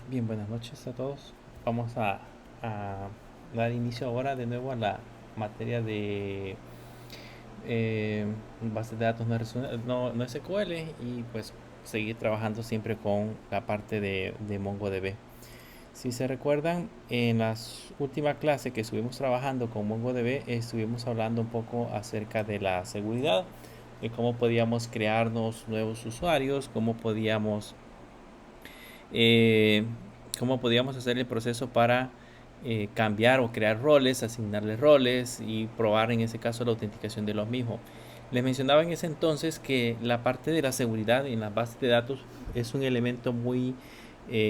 Bien, buenas noches a todos. Vamos a dar inicio ahora de nuevo a la materia de bases de datos no SQL y pues seguir trabajando siempre con la parte de MongoDB. Si se recuerdan, en las últimas clases que estuvimos trabajando con MongoDB, estuvimos hablando un poco acerca de la seguridad, de cómo podíamos crearnos nuevos usuarios, eh, cómo podíamos hacer el proceso para cambiar o crear roles, asignarles roles y probar en ese caso la autenticación de los mismos. Les mencionaba en ese entonces que la parte de la seguridad en las bases de datos es un elemento muy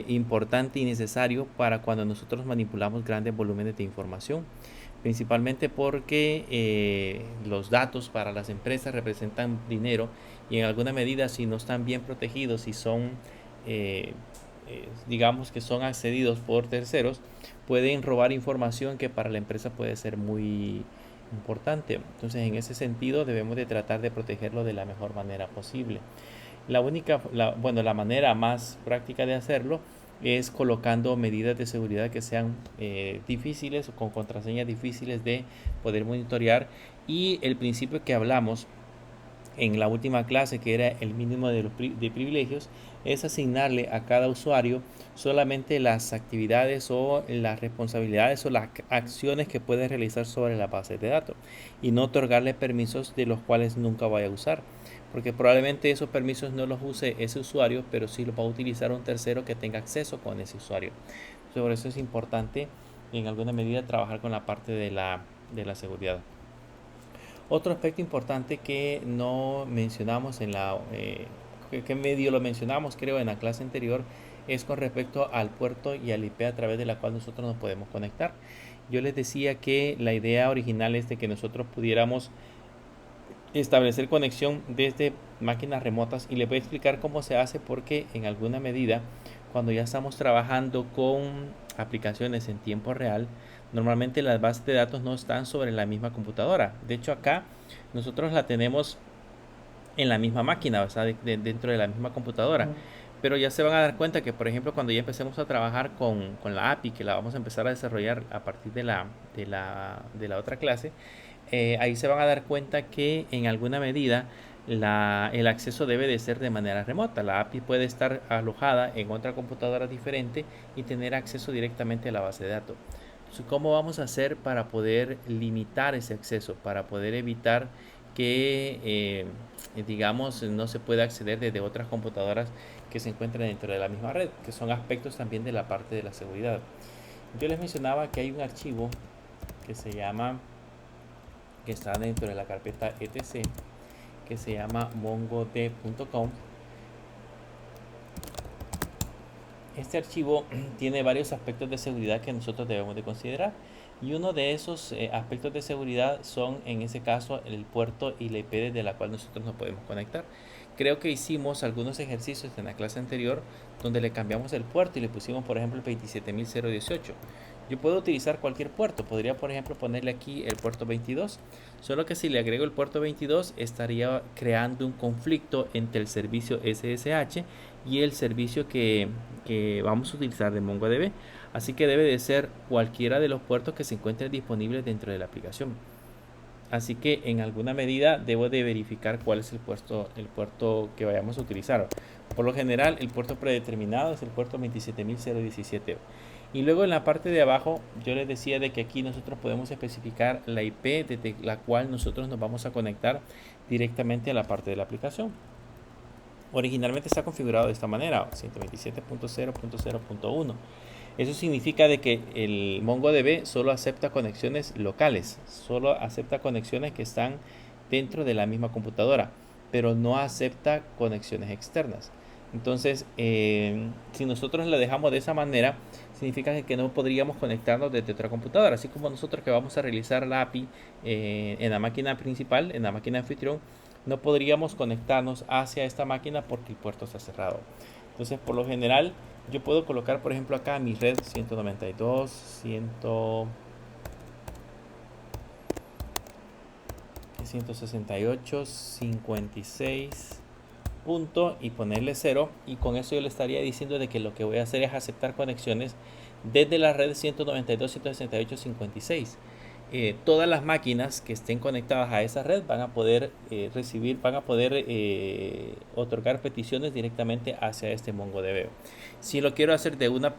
importante y necesario para cuando nosotros manipulamos grandes volúmenes de información, principalmente porque los datos para las empresas representan dinero y en alguna medida si no están bien protegidos y son eh, digamos que son accedidos por terceros, pueden robar información que para la empresa puede ser muy importante. Entonces, en ese sentido, debemos de tratar de protegerlo de la mejor manera posible. La manera más práctica de hacerlo es colocando medidas de seguridad que sean difíciles o con contraseñas difíciles de poder monitorear. Y el principio que hablamos en la última clase, que era el mínimo de privilegios, es asignarle a cada usuario solamente las actividades o las responsabilidades o las acciones que puede realizar sobre la base de datos y no otorgarle permisos de los cuales nunca vaya a usar, porque probablemente esos permisos no los use ese usuario, pero sí los va a utilizar un tercero que tenga acceso con ese usuario. Sobre eso es importante en alguna medida trabajar con la parte de la seguridad. Otro aspecto importante que no mencionamos que medio lo mencionamos creo en la clase anterior, es con respecto al puerto y al IP a través de la cual nosotros nos podemos conectar. Yo les decía que la idea original es de que nosotros pudiéramos establecer conexión desde máquinas remotas y les voy a explicar cómo se hace porque en alguna medida cuando ya estamos trabajando con aplicaciones en tiempo real, normalmente las bases de datos no están sobre la misma computadora. De hecho acá nosotros la tenemos en la misma máquina, o sea, dentro de la misma computadora. Pero ya se van a dar cuenta que, por ejemplo, cuando ya empecemos a trabajar con la API, que la vamos a empezar a desarrollar a partir de la otra clase, ahí se van a dar cuenta que en alguna medida el acceso debe de ser de manera remota. La API puede estar alojada en otra computadora diferente y tener acceso directamente a la base de datos. Entonces, ¿cómo vamos a hacer para poder limitar ese acceso? Para poder evitar que, digamos, no se pueda acceder desde otras computadoras que se encuentran dentro de la misma red, que son aspectos también de la parte de la seguridad. Yo les mencionaba que hay un archivo que se llama que está dentro de la carpeta etc, que se llama mongod.com. Este archivo tiene varios aspectos de seguridad que nosotros debemos de considerar y uno de esos aspectos de seguridad son en ese caso el puerto y la IP desde la cual nosotros nos podemos conectar. Creo que hicimos algunos ejercicios en la clase anterior donde le cambiamos el puerto y le pusimos por ejemplo el 27018. Yo puedo utilizar cualquier puerto, podría por ejemplo ponerle aquí el puerto 22, solo que si le agrego el puerto 22 estaría creando un conflicto entre el servicio SSH y el servicio que vamos a utilizar de MongoDB. Así que debe de ser cualquiera de los puertos que se encuentren disponibles dentro de la aplicación. Así que en alguna medida debo de verificar cuál es el puerto que vayamos a utilizar. Por lo general el puerto predeterminado es el puerto 27017. Y luego en la parte de abajo yo les decía de que aquí nosotros podemos especificar la IP desde la cual nosotros nos vamos a conectar directamente a la parte de la aplicación. Originalmente está configurado de esta manera, 127.0.0.1. Eso significa de que el MongoDB solo acepta conexiones locales, solo acepta conexiones que están dentro de la misma computadora, pero no acepta conexiones externas. Entonces, si nosotros la dejamos de esa manera, significa que no podríamos conectarnos desde otra computadora. Así como nosotros que vamos a realizar la API en la máquina principal, en la máquina anfitrión, no podríamos conectarnos hacia esta máquina porque el puerto está cerrado. Entonces, por lo general, yo puedo colocar, por ejemplo, acá mi red 192, 168, 56, punto y ponerle 0, y con eso yo le estaría diciendo de que lo que voy a hacer es aceptar conexiones desde la red 192.168.56. Todas las máquinas que estén conectadas a esa red van a poder otorgar peticiones directamente hacia este MongoDB. Si lo quiero hacer de una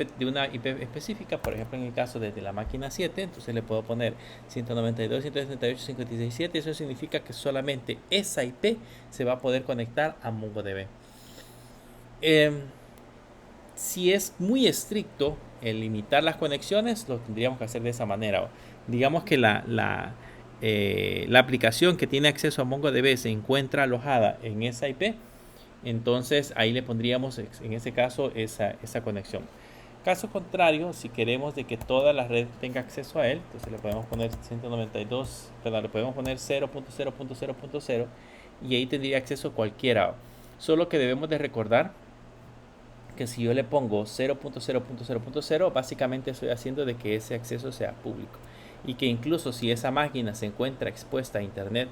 IP específica, por ejemplo en el caso desde la máquina 7, entonces le puedo poner 192.168.56.7. Eso significa que solamente esa IP se va a poder conectar a MongoDB. Si es muy estricto el limitar las conexiones, lo tendríamos que hacer de esa manera. Digamos que la aplicación que tiene acceso a MongoDB se encuentra alojada en esa IP, entonces ahí le pondríamos en ese caso esa conexión. Caso contrario, si queremos de que toda la red tenga acceso a él, entonces le podemos poner 192, perdón, le podemos poner 0.0.0.0 y ahí tendría acceso cualquiera. Solo que debemos de recordar que si yo le pongo 0.0.0.0, básicamente estoy haciendo de que ese acceso sea público, y que incluso si esa máquina se encuentra expuesta a internet,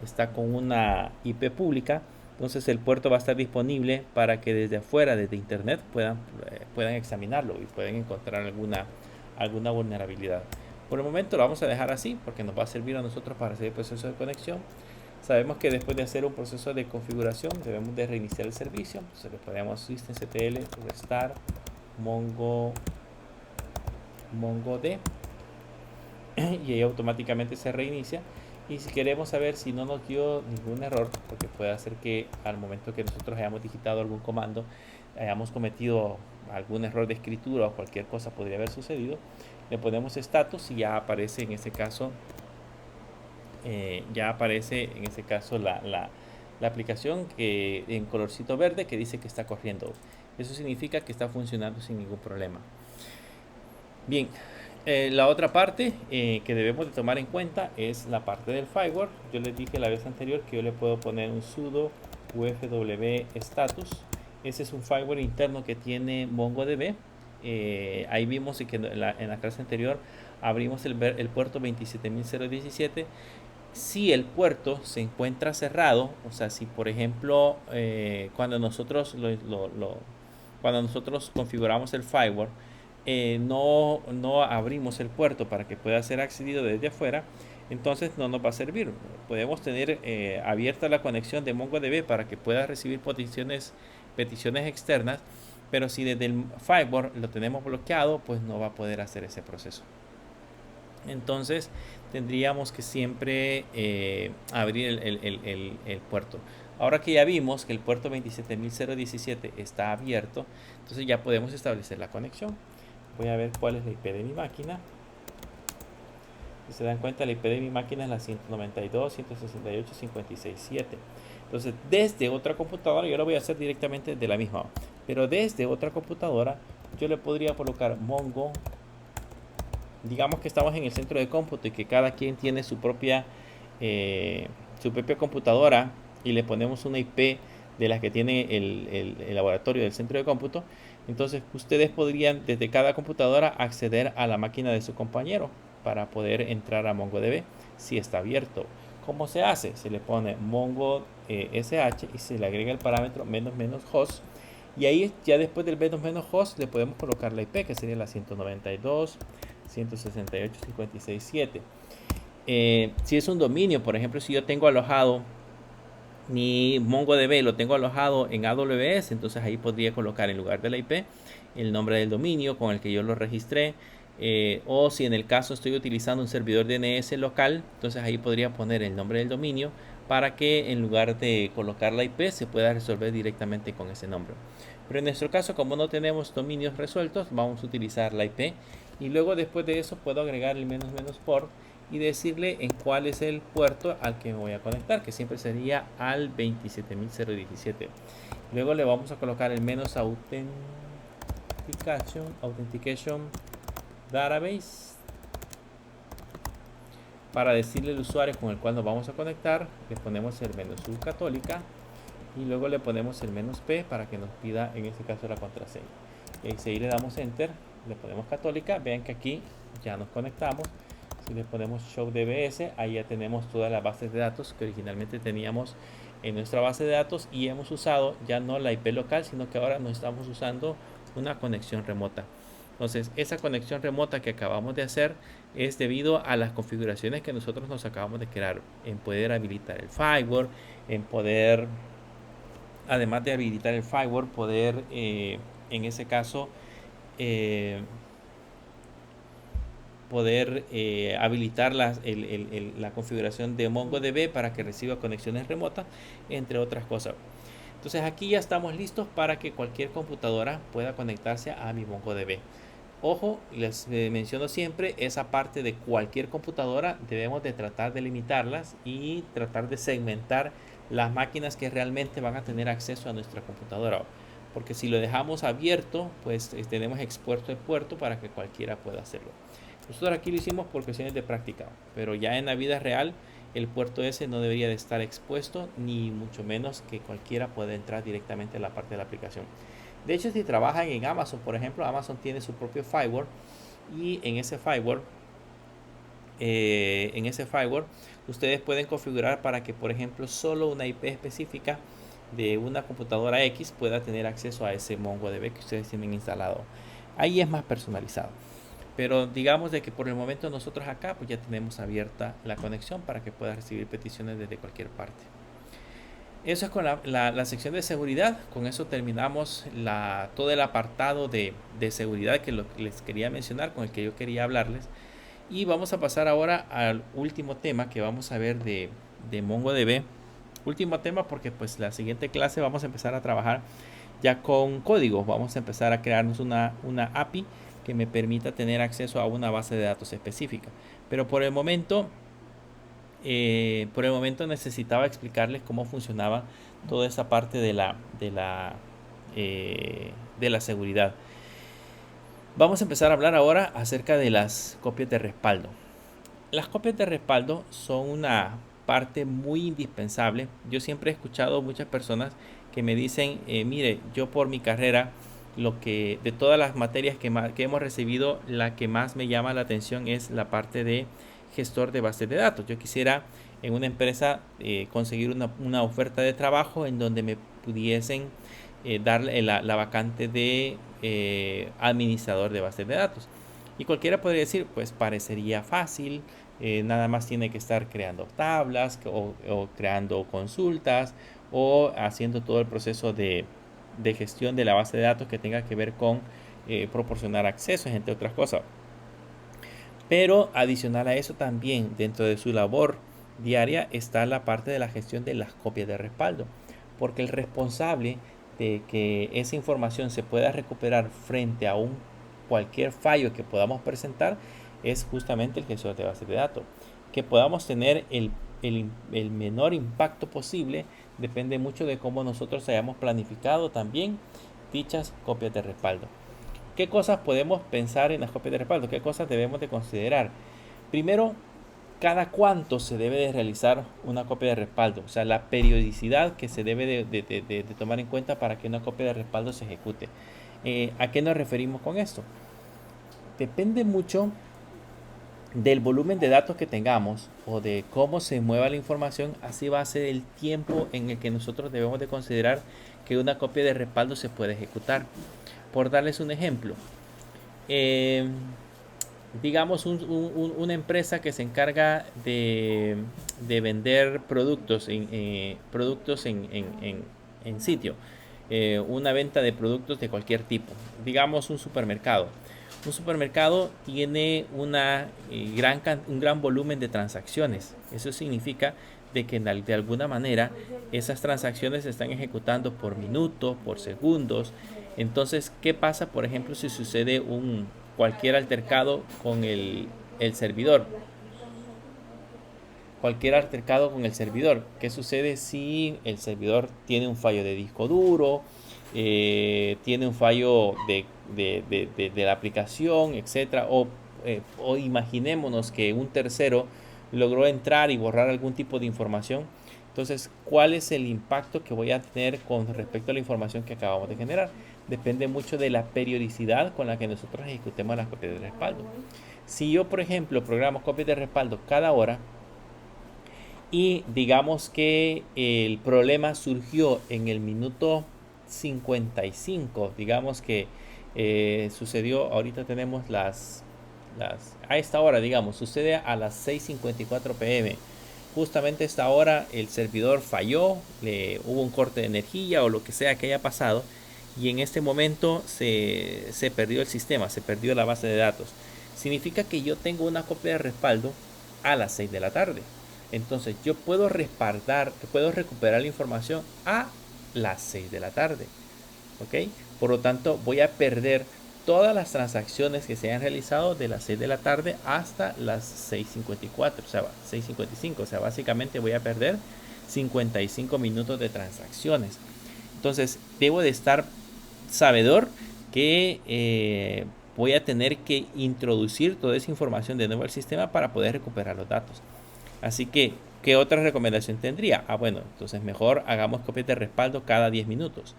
está con una IP pública, entonces el puerto va a estar disponible para que desde afuera, desde internet, puedan examinarlo y pueden encontrar alguna vulnerabilidad. Por el momento lo vamos a dejar así porque nos va a servir a nosotros para hacer el proceso de conexión. Sabemos que después de hacer un proceso de configuración debemos de reiniciar el servicio. Entonces le ponemos systemctl restart mongod y ahí automáticamente se reinicia. Y si queremos saber si no nos dio ningún error, porque puede ser que al momento que nosotros hayamos digitado algún comando hayamos cometido algún error de escritura o cualquier cosa podría haber sucedido, le ponemos status y ya aparece en ese caso la aplicación en colorcito verde que dice que está corriendo. Eso significa que está funcionando sin ningún problema. Bien, la otra parte que debemos de tomar en cuenta es la parte del firewall. Yo les dije la vez anterior que yo le puedo poner un sudo ufw status. Ese es un firewall interno que tiene MongoDB. Ahí vimos que en la clase anterior abrimos el puerto 27017. Si el puerto se encuentra cerrado, o sea, si por ejemplo cuando nosotros configuramos el firewall, no abrimos el puerto para que pueda ser accedido desde afuera, entonces no nos va a servir. Podemos tener abierta la conexión de MongoDB para que pueda recibir peticiones externas, pero si desde el firewall lo tenemos bloqueado, pues no va a poder hacer ese proceso. Entonces tendríamos que siempre abrir el puerto. Ahora que ya vimos que el puerto 27017 está abierto, entonces ya podemos establecer la conexión. Voy a ver cuál es la IP de mi máquina. Si se dan cuenta, la IP de mi máquina es la 192.168.56.7. Entonces desde otra computadora, yo lo voy a hacer directamente de la misma, pero desde otra computadora yo le podría colocar Mongo. Digamos que estamos en el centro de cómputo y que cada quien tiene su propia computadora, y le ponemos una IP de las que tiene el laboratorio del centro de cómputo. Entonces ustedes podrían desde cada computadora acceder a la máquina de su compañero para poder entrar a MongoDB si está abierto. ¿Cómo se hace? Se le pone mongo sh y se le agrega el parámetro _host, y ahí ya después del _host le podemos colocar la IP, que sería la 192.168.56.7. Si es un dominio, por ejemplo, si yo tengo alojado mi MongoDB, lo tengo alojado en AWS, entonces ahí podría colocar en lugar de la IP el nombre del dominio con el que yo lo registré. O si en el caso estoy utilizando un servidor DNS local, entonces ahí podría poner el nombre del dominio para que en lugar de colocar la IP se pueda resolver directamente con ese nombre. Pero en nuestro caso, como no tenemos dominios resueltos, vamos a utilizar la IP, y luego después de eso puedo agregar el --port y decirle en cuál es el puerto al que me voy a conectar, que siempre sería al 27017. Luego le vamos a colocar el authentication database para decirle al usuario con el cual nos vamos a conectar. Le ponemos el -católica y luego le ponemos el -p para que nos pida en este caso la contraseña, y ahí le damos enter, le ponemos católica. Vean que aquí ya nos conectamos. Si le ponemos show dbs, ahí ya tenemos todas las bases de datos que originalmente teníamos en nuestra base de datos y hemos usado ya no la IP local, sino que ahora nos estamos usando una conexión remota. Entonces, esa conexión remota que acabamos de hacer es debido a las configuraciones que nosotros nos acabamos de crear, en poder habilitar el firewall, en poder, además de habilitar el firewall, poder en ese caso eh, poder habilitar la configuración de MongoDB para que reciba conexiones remotas, entre otras cosas. Entonces aquí ya estamos listos para que cualquier computadora pueda conectarse a mi MongoDB. Ojo, les menciono siempre, esa parte de cualquier computadora debemos de tratar de limitarlas y tratar de segmentar las máquinas que realmente van a tener acceso a nuestra computadora. Porque si lo dejamos abierto, pues tenemos expuesto el puerto para que cualquiera pueda hacerlo. Nosotros aquí lo hicimos por cuestiones de práctica, pero ya en la vida real el puerto ese no debería de estar expuesto, ni mucho menos que cualquiera pueda entrar directamente a la parte de la aplicación. De hecho, si trabajan en Amazon, por ejemplo, Amazon tiene su propio firewall y en ese firewall ustedes pueden configurar para que, por ejemplo, solo una IP específica de una computadora X pueda tener acceso a ese MongoDB que ustedes tienen instalado. Ahí es más personalizado. Pero digamos de que por el momento nosotros acá pues ya tenemos abierta la conexión para que pueda recibir peticiones desde cualquier parte. Eso es con la sección de seguridad. Con eso terminamos todo el apartado de seguridad que les quería mencionar, con el que yo quería hablarles. Y vamos a pasar ahora al último tema que vamos a ver de MongoDB. Último tema porque pues la siguiente clase vamos a empezar a trabajar ya con códigos. Vamos a empezar a crearnos una API que me permita tener acceso a una base de datos específica. Pero por el momento necesitaba explicarles cómo funcionaba toda esa parte de la seguridad. Vamos a empezar a hablar ahora acerca de las copias de respaldo. Las copias de respaldo son una parte muy indispensable. Yo siempre he escuchado muchas personas que me dicen, mire, yo por mi carrera, de todas las materias que hemos recibido, la que más me llama la atención es la parte de gestor de bases de datos. Yo quisiera en una empresa conseguir una oferta de trabajo en donde me pudiesen dar la vacante de administrador de bases de datos. Y cualquiera podría decir, pues parecería fácil, nada más tiene que estar creando tablas o creando consultas o haciendo todo el proceso de gestión de la base de datos que tenga que ver con proporcionar accesos, entre otras cosas. Pero adicional a eso también, dentro de su labor diaria, está la parte de la gestión de las copias de respaldo. Porque el responsable de que esa información se pueda recuperar frente a cualquier fallo que podamos presentar es justamente el gestor de bases de datos. Que podamos tener el menor impacto posible depende mucho de cómo nosotros hayamos planificado también dichas copias de respaldo. ¿Qué cosas podemos pensar en las copias de respaldo? ¿Qué cosas debemos de considerar? Primero, cada cuánto se debe de realizar una copia de respaldo, o sea, la periodicidad que se debe de tomar en cuenta para que una copia de respaldo se ejecute. ¿A qué nos referimos con esto? Depende mucho del volumen de datos que tengamos o de cómo se mueva la información. Así va a ser el tiempo en el que nosotros debemos de considerar que una copia de respaldo se puede ejecutar. Por darles un ejemplo, digamos una empresa que se encarga de vender productos en sitio, una venta de productos de cualquier tipo, digamos un supermercado. Un supermercado tiene un gran volumen de transacciones. Eso significa de que de alguna manera esas transacciones se están ejecutando por minutos, por segundos. Entonces, ¿qué pasa, por ejemplo, si sucede cualquier altercado con el servidor? Cualquier altercado con el servidor. ¿Qué sucede si el servidor tiene un fallo de disco duro, tiene un fallo de la aplicación, etcétera? O imaginémonos que un tercero logró entrar y borrar algún tipo de información. Entonces, ¿cuál es el impacto que voy a tener con respecto a la información que acabamos de generar? Depende mucho de la periodicidad con la que nosotros ejecutemos las copias de respaldo. Si yo, por ejemplo, programo copias de respaldo cada hora Y digamos que el problema surgió en el minuto 55. Digamos que sucedió, ahorita tenemos a esta hora, digamos, sucede a las 6:54 pm. Justamente a esta hora el servidor falló, hubo un corte de energía o lo que sea que haya pasado, y en este momento se perdió el sistema, se perdió la base de datos. Significa que yo tengo una copia de respaldo a las 6 de la tarde. Entonces yo puedo respaldar, puedo recuperar la información a las 6 de la tarde. ¿Ok? Por lo tanto, voy a perder todas las transacciones que se hayan realizado de las 6 de la tarde hasta las 6:54, o sea, 6:55. O sea, básicamente voy a perder 55 minutos de transacciones. Entonces, debo de estar sabedor que voy a tener que introducir toda esa información de nuevo al sistema para poder recuperar los datos. Así que, ¿qué otra recomendación tendría? Bueno, entonces mejor hagamos copias de respaldo cada 10 minutos.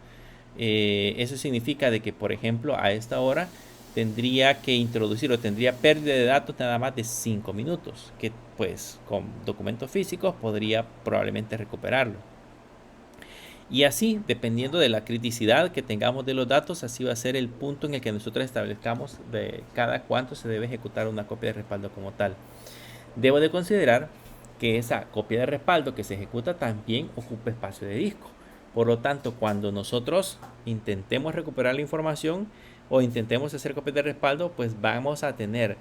Eso significa de que, por ejemplo, a esta hora tendría que introducir o tendría pérdida de datos nada más de 5 minutos, que pues con documentos físicos podría probablemente recuperarlo. Y así, dependiendo de la criticidad que tengamos de los datos, así va a ser el punto en el que nosotros establezcamos de cada cuánto se debe ejecutar una copia de respaldo como tal. Debo de considerar que esa copia de respaldo que se ejecuta también ocupa espacio de disco. Por lo tanto, cuando nosotros intentemos recuperar la información o intentemos hacer copias de respaldo, pues vamos a tener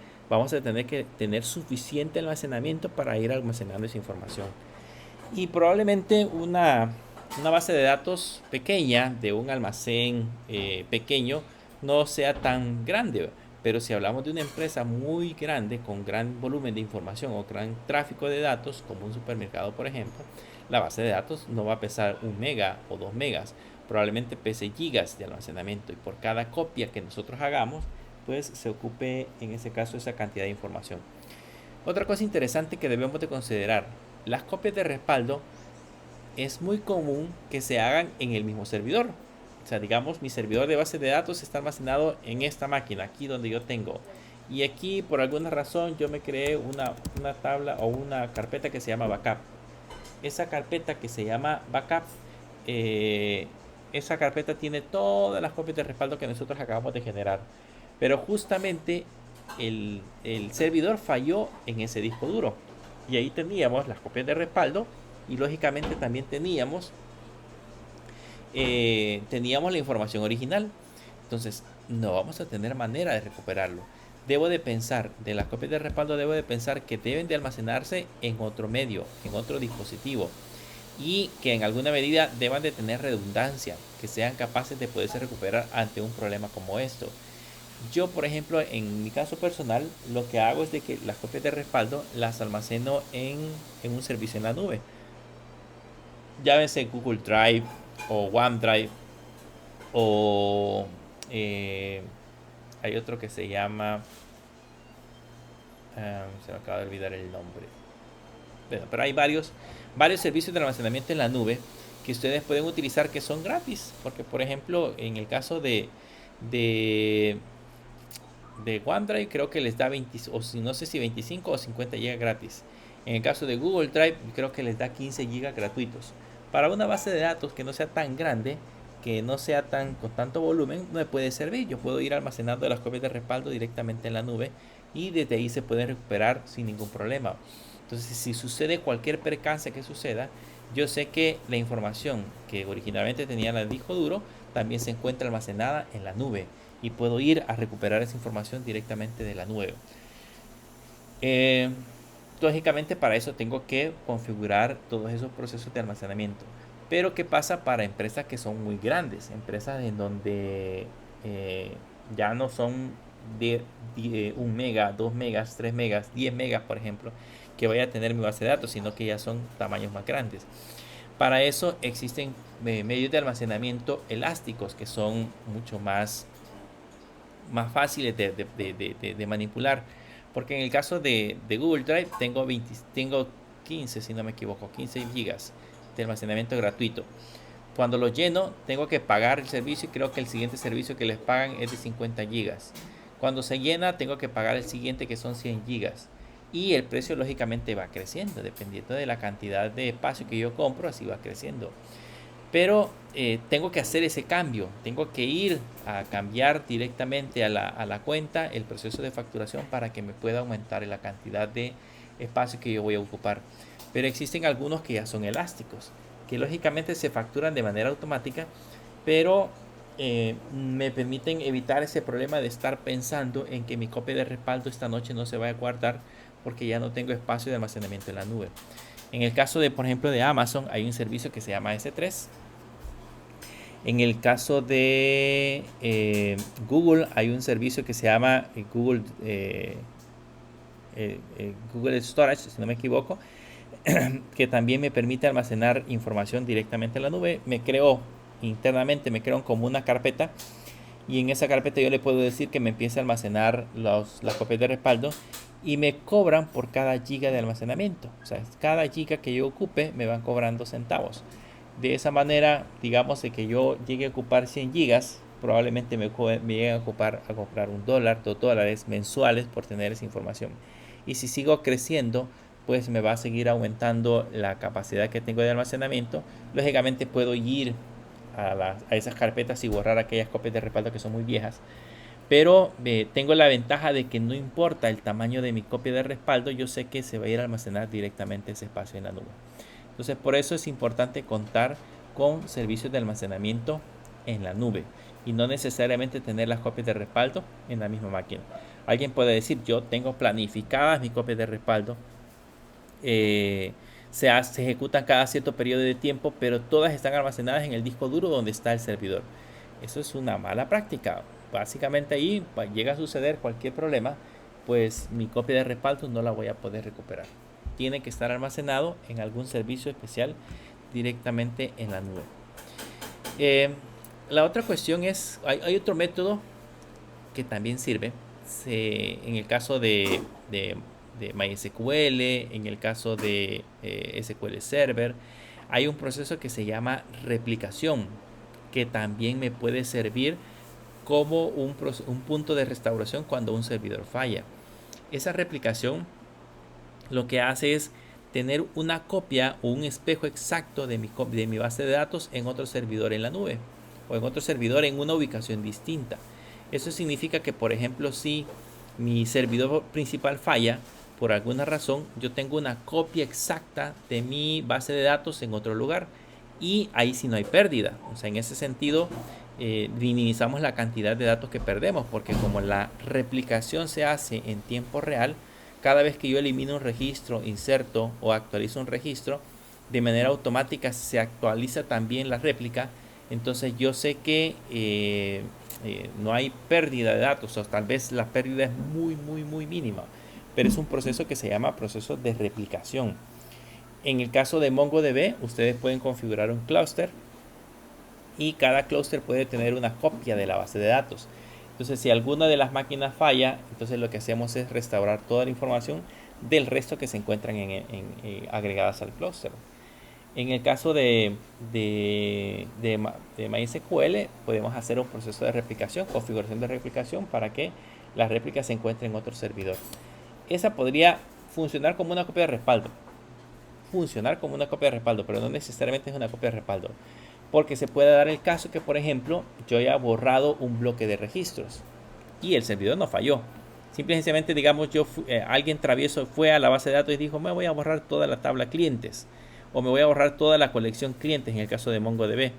que tener suficiente almacenamiento para ir almacenando esa información. Y probablemente una base de datos pequeña de un almacén pequeño no sea tan grande. Pero si hablamos de una empresa muy grande con gran volumen de información o gran tráfico de datos, como un supermercado por ejemplo, la base de datos no va a pesar 1 mega o 2 megas, probablemente pese gigas de almacenamiento, y por cada copia que nosotros hagamos, pues se ocupe en ese caso esa cantidad de información. Otra cosa interesante que debemos de considerar: las copias de respaldo es muy común que se hagan en el mismo servidor. O sea, digamos, mi servidor de base de datos está almacenado en esta máquina, aquí donde yo tengo. Y aquí, por alguna razón, yo me creé una tabla o una carpeta que se llama backup. Esa carpeta que se llama backup, eh, esa carpeta tiene todas las copias de respaldo que nosotros acabamos de generar. Pero justamente el servidor falló en ese disco duro. Y ahí teníamos las copias de respaldo, y lógicamente también teníamos la información original. Entonces no vamos a tener manera de recuperarlo. Debo de pensar, de las copias de respaldo debo de pensar que deben de almacenarse en otro medio, en otro dispositivo, y que en alguna medida deban de tener redundancia, que sean capaces de poderse recuperar ante un problema como esto. Yo, por ejemplo, en mi caso personal, lo que hago es de que las copias de respaldo las almaceno en un servicio en la nube. Llámese Google Drive o OneDrive, o hay otro que se llama, se me acaba de olvidar el nombre. Bueno, pero hay varios servicios de almacenamiento en la nube que ustedes pueden utilizar, que son gratis. Porque, por ejemplo, en el caso de, de OneDrive, creo que les da 20, o si no sé si 25 o 50 GB gratis. En el caso de Google Drive, creo que les da 15 GB gratuitos. Para una base de datos que no sea tan grande, que no sea con tanto volumen, no me puede servir. Yo puedo ir almacenando las copias de respaldo directamente en la nube, y desde ahí se pueden recuperar sin ningún problema. Entonces, si sucede cualquier percance que suceda, yo sé que la información que originalmente tenía en el disco duro también se encuentra almacenada en la nube, y puedo ir a recuperar esa información directamente de la nube. Eh, Lógicamente, para eso tengo que configurar todos esos procesos de almacenamiento. Pero ¿qué pasa para empresas que son muy grandes? Empresas en donde ya no son de 1 mega, 2 megas, 3 megas, 10 megas, por ejemplo, que vaya a tener mi base de datos, sino que ya son tamaños más grandes. Para eso existen medios de almacenamiento elásticos, que son mucho más fáciles de manipular. Porque en el caso de Google Drive tengo 15, si no me equivoco, 15 gigas de almacenamiento gratuito. Cuando lo lleno, tengo que pagar el servicio, y creo que el siguiente servicio que les pagan es de 50 gigas. Cuando se llena, tengo que pagar el siguiente, que son 100 gigas. y el precio lógicamente va creciendo, dependiendo de la cantidad de espacio que yo compro, así va creciendo. Pero tengo que hacer ese cambio, tengo que ir a cambiar directamente a la cuenta el proceso de facturación para que me pueda aumentar la cantidad de espacio que yo voy a ocupar. Pero existen algunos que ya son elásticos, que lógicamente se facturan de manera automática, pero me permiten evitar ese problema de estar pensando en que mi copia de respaldo esta noche no se va a guardar porque ya no tengo espacio de almacenamiento en la nube. En el caso de, por ejemplo, de Amazon, hay un servicio que se llama S3. En el caso de Google, hay un servicio que se llama Google Storage, si no me equivoco, que también me permite almacenar información directamente en la nube. Internamente, me creo como una carpeta, y en esa carpeta yo le puedo decir que me empiece a almacenar las copias de respaldo y me cobran por cada giga de almacenamiento. O sea, cada giga que yo ocupe me van cobrando centavos. De esa manera, digamos de que yo llegue a ocupar 100 gigas, probablemente me llegue a comprar $1, $2 mensuales por tener esa información. Y si sigo creciendo, pues me va a seguir aumentando la capacidad que tengo de almacenamiento. Lógicamente puedo ir a esas carpetas y borrar aquellas copias de respaldo que son muy viejas. Pero tengo la ventaja de que no importa el tamaño de mi copia de respaldo, yo sé que se va a ir a almacenar directamente ese espacio en la nube. Entonces, por eso es importante contar con servicios de almacenamiento en la nube y no necesariamente tener las copias de respaldo en la misma máquina. Alguien puede decir, yo tengo planificadas mis copias de respaldo, se ejecutan cada cierto periodo de tiempo, pero todas están almacenadas en el disco duro donde está el servidor. Eso es una mala práctica. Básicamente ahí llega a suceder cualquier problema, pues mi copia de respaldo no la voy a poder recuperar. Tiene que estar almacenado en algún servicio especial directamente en la nube. La otra cuestión es, hay otro método que también sirve en el caso de MySQL, en el caso de SQL Server. Hay un proceso que se llama replicación, que también me puede servir como un punto de restauración cuando un servidor falla. Esa replicación lo que hace es tener una copia o un espejo exacto de mi base de datos en otro servidor en la nube o en otro servidor en una ubicación distinta. Eso significa que, por ejemplo, si mi servidor principal falla por alguna razón, yo tengo una copia exacta de mi base de datos en otro lugar, y ahí sí no hay pérdida. O sea, en ese sentido minimizamos la cantidad de datos que perdemos, porque como la replicación se hace en tiempo real, cada vez que yo elimino un registro, inserto o actualizo un registro, de manera automática se actualiza también la réplica. Entonces yo sé que no hay pérdida de datos, o tal vez la pérdida es muy mínima, pero es un proceso que se llama proceso de replicación. En el caso de MongoDB, ustedes pueden configurar un clúster y cada clúster puede tener una copia de la base de datos. Entonces, si alguna de las máquinas falla, entonces lo que hacemos es restaurar toda la información del resto que se encuentran agregadas al clúster. En el caso de MySQL, podemos hacer un proceso de replicación, configuración de replicación, para que la réplica se encuentre en otro servidor. Esa podría funcionar como una copia de respaldo. Pero no necesariamente es una copia de respaldo. Porque se puede dar el caso que, por ejemplo, yo haya borrado un bloque de registros y el servidor no falló. Simplemente, digamos, alguien travieso fue a la base de datos y dijo, me voy a borrar toda la tabla clientes, o me voy a borrar toda la colección clientes en el caso de MongoDB.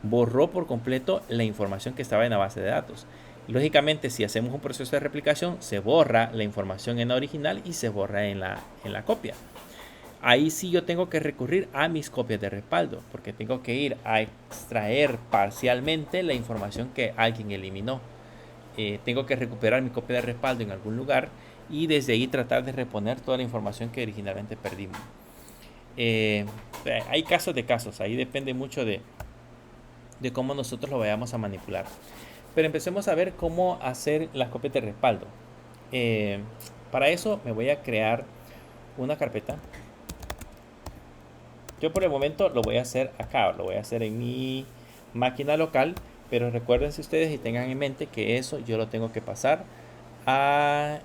Borró por completo la información que estaba en la base de datos. Lógicamente, si hacemos un proceso de replicación, se borra la información en la original y se borra en la copia. Ahí sí yo tengo que recurrir a mis copias de respaldo, porque tengo que ir a extraer parcialmente la información que alguien eliminó. Tengo que recuperar mi copia de respaldo en algún lugar y desde ahí tratar de reponer toda la información que originalmente perdimos. Hay casos de casos, ahí depende mucho de cómo nosotros lo vayamos a manipular. Pero empecemos a ver cómo hacer las copias de respaldo. Para eso me voy a crear una carpeta. Yo por el momento lo voy a hacer acá, lo voy a hacer en mi máquina local, pero recuérdense ustedes y tengan en mente que eso yo lo tengo que pasar a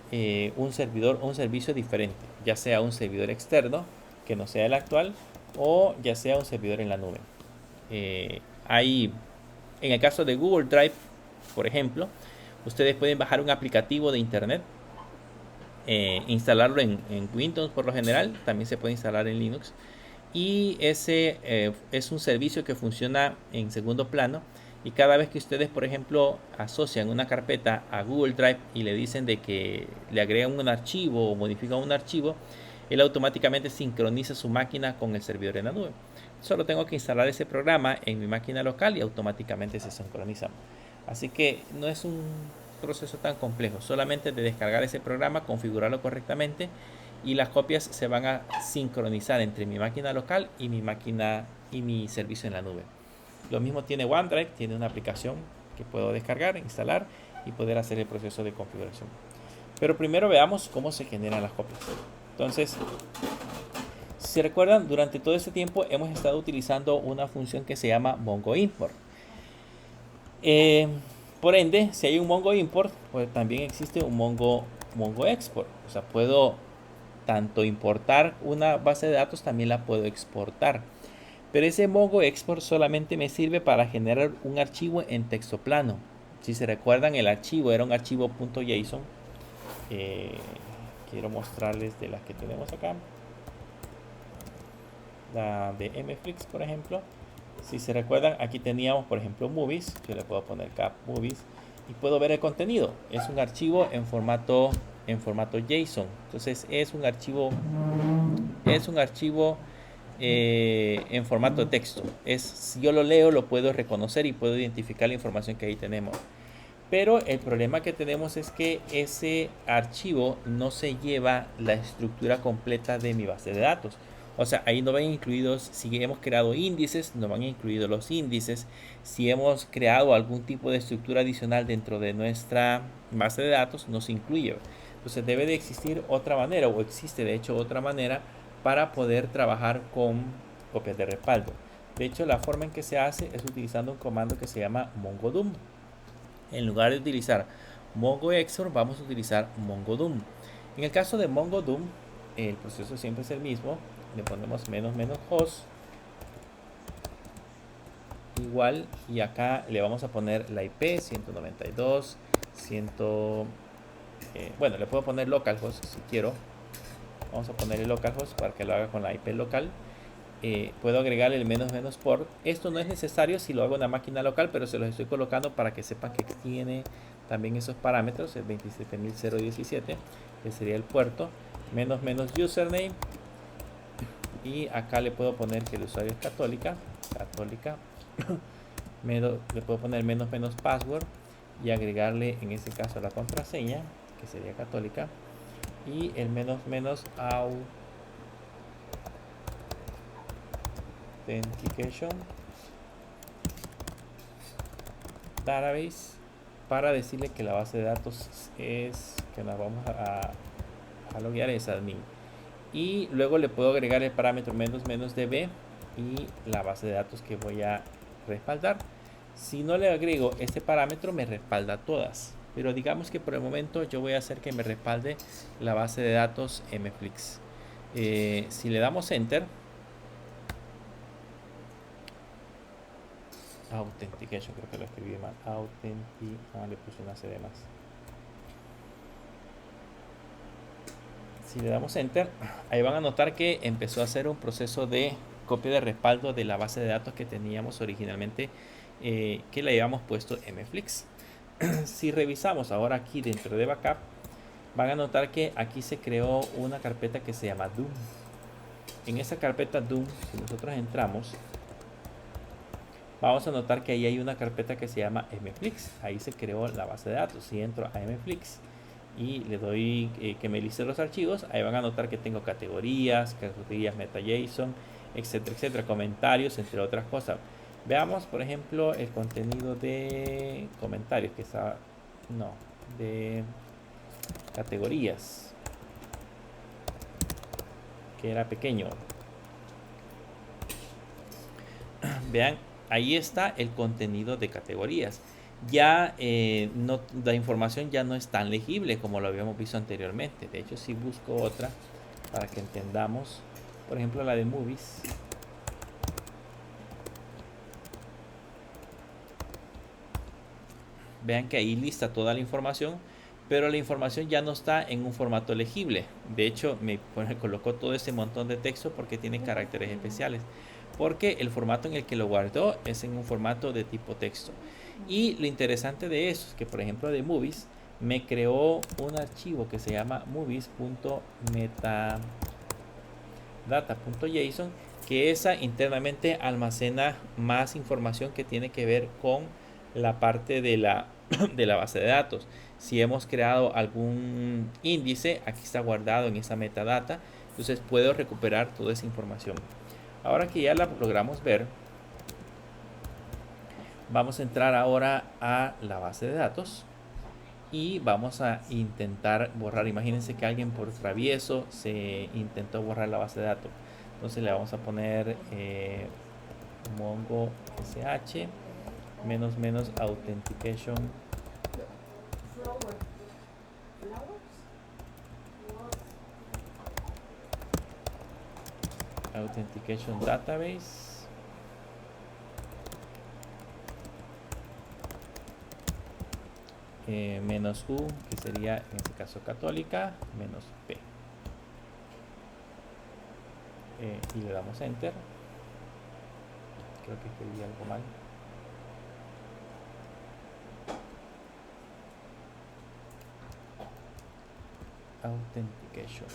un servidor o un servicio diferente. ya sea un servidor externo que no sea el actual o ya sea un servidor en la nube. Hay, en el caso de Google Drive, por ejemplo, ustedes pueden bajar un aplicativo de internet, instalarlo en Windows por lo general, también se puede instalar en Linux, y ese es un servicio que funciona en segundo plano, y cada vez que ustedes, por ejemplo, asocian una carpeta a Google Drive y le dicen de que le agregan un archivo o modifican un archivo, él automáticamente sincroniza su máquina con el servidor en la nube. Solo tengo que instalar ese programa en mi máquina local y automáticamente se sincroniza. Así que no es un proceso tan complejo, solamente de descargar ese programa, configurarlo correctamente y las copias se van a sincronizar entre mi máquina local y mi máquina y mi servicio en la nube. Lo mismo tiene OneDrive, tiene una aplicación que puedo descargar, instalar y poder hacer el proceso de configuración. Pero primero veamos cómo se generan las copias. Entonces, si recuerdan, durante todo este tiempo hemos estado utilizando una función que se llama Mongo Import. Por ende, si hay un Mongo Import, pues también existe un Mongo Export. O sea, puedo tanto importar una base de datos, también la puedo exportar. Pero ese Mongo Export solamente me sirve para generar un archivo en texto plano. Si se recuerdan, el archivo era un archivo .json. Quiero mostrarles de las que tenemos acá. La de MFlix, por ejemplo. Si se recuerdan, aquí teníamos, por ejemplo, movies. Yo le puedo poner cap movies y puedo ver el contenido. Es un archivo en formato JSON. Entonces es un archivo en formato de texto. Si yo lo leo, lo puedo reconocer y puedo identificar la información que ahí tenemos. Pero el problema que tenemos es que ese archivo no se lleva la estructura completa de mi base de datos. O sea, ahí no van incluidos, si hemos creado índices, no van incluidos los índices. Si hemos creado algún tipo de estructura adicional dentro de nuestra base de datos, no se incluye. Entonces debe de existir otra manera, o existe de hecho otra manera, para poder trabajar con copias de respaldo. De hecho, la forma en que se hace es utilizando un comando que se llama mongodum. En lugar de utilizar Mongo Export, vamos a utilizar mongodum. En el caso de mongodum, el proceso siempre es el mismo. Le ponemos --host igual, y acá le vamos a poner la IP 192 bueno, le puedo poner localhost si quiero. Vamos a poner el localhost para que lo haga con la IP local. Puedo agregar el --port. Esto no es necesario si lo hago en una máquina local, pero se los estoy colocando para que sepan que tiene también esos parámetros, el 27017, que sería el puerto, --username, y acá le puedo poner que el usuario es católica, le puedo poner --password y agregarle en este caso la contraseña, que sería católica, y el authentication database, para decirle que la base de datos es que nos vamos a loguear es admin, y luego le puedo agregar el parámetro -db y la base de datos que voy a respaldar. Si no le agrego este parámetro, me respalda todas, pero digamos que por el momento yo voy a hacer que me respalde la base de datos MFlix. Si le damos enter, authentication, creo que lo escribí mal, le puse una C de más. Si le damos enter, ahí van a notar que empezó a hacer un proceso de copia de respaldo de la base de datos que teníamos originalmente, que le habíamos puesto MFlix. Si revisamos ahora aquí dentro de backup, van a notar que aquí se creó una carpeta que se llama Doom. En esa carpeta Doom, si nosotros entramos, vamos a notar que ahí hay una carpeta que se llama MFlix. Ahí se creó la base de datos. Si entro a MFlix y le doy que me liste los archivos, ahí van a notar que tengo categorías MetaJSON, etcétera, etcétera, comentarios, entre otras cosas. Veamos, por ejemplo, el contenido de comentarios, que está, no, de categorías, que era pequeño. Vean, ahí está el contenido de categorías. Ya la información ya no es tan legible como lo habíamos visto anteriormente. De hecho, si busco otra, para que entendamos. Por ejemplo, la de movies. Vean que ahí lista toda la información, pero la información ya no está en un formato legible. De hecho, me colocó todo ese montón de texto porque tiene caracteres especiales. Porque el formato en el que lo guardó es en un formato de tipo texto. Y lo interesante de eso es que, por ejemplo, de movies, me creó un archivo que se llama movies.metadata.json, que esa internamente almacena más información que tiene que ver con la parte de la base de datos. Si hemos creado algún índice, aquí está guardado en esa metadata, entonces puedo recuperar toda esa información. Ahora que ya la logramos ver, vamos a entrar ahora a la base de datos y vamos a intentar borrar. Imagínense que alguien por travieso se intentó borrar la base de datos. Entonces le vamos a poner mongo sh -- authentication database menos u, que sería en este caso católica, menos p, y le damos enter. Creo que escribí algo mal. Authentication.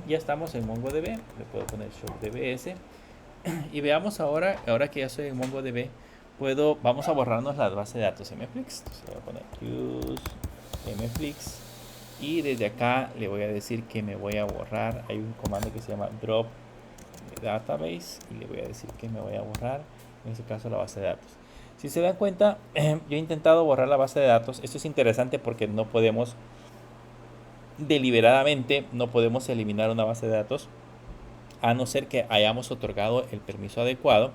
Ya estamos en MongoDB, le puedo poner show dbs y veamos ahora que ya estoy en MongoDB, vamos a borrarnos la base de datos mflix. Entonces le voy a poner use mflix y desde acá le voy a decir que me voy a borrar. Hay un comando que se llama drop database y le voy a decir que me voy a borrar, en este caso, la base de datos. Si se dan cuenta, yo he intentado borrar la base de datos. Esto es interesante porque no podemos deliberadamente eliminar una base de datos a no ser que hayamos otorgado el permiso adecuado.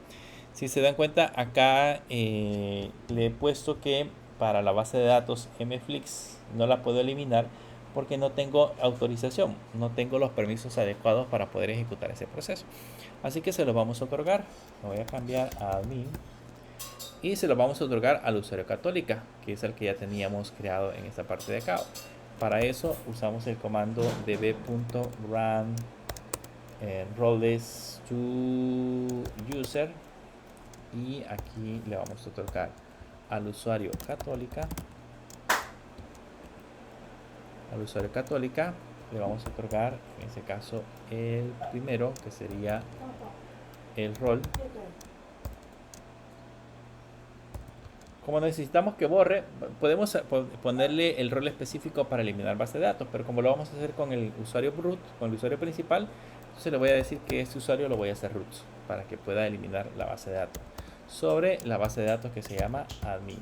Si se dan cuenta, acá le he puesto que para la base de datos mflix no la puedo eliminar porque no tengo autorización, no tengo los permisos adecuados para poder ejecutar ese proceso. Así que se los vamos a otorgar. Me voy a cambiar a admin y se los vamos a otorgar al usuario católica, que es el que ya teníamos creado en esta parte de acá. Para eso usamos el comando db.run roles to user y aquí le vamos a otorgar al usuario católica. Le vamos a otorgar en este caso el primero, que sería el rol. Como necesitamos que borre, podemos ponerle el rol específico para eliminar base de datos, pero como lo vamos a hacer con el usuario root, con el usuario principal, entonces le voy a decir que este usuario lo voy a hacer root para que pueda eliminar la base de datos sobre la base de datos que se llama admin.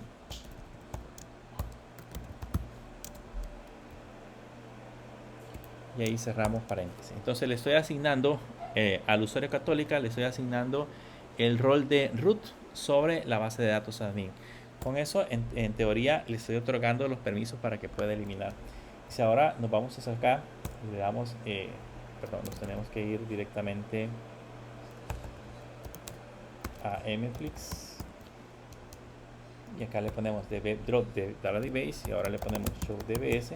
Y ahí cerramos paréntesis. Entonces le estoy asignando al usuario católica, le estoy asignando el rol de root sobre la base de datos admin. Con eso, en teoría, le estoy otorgando los permisos para que pueda eliminar. Si ahora nos vamos a sacar y le damos, nos tenemos que ir directamente a mflix y acá le ponemos drop de database y ahora le ponemos show dbs.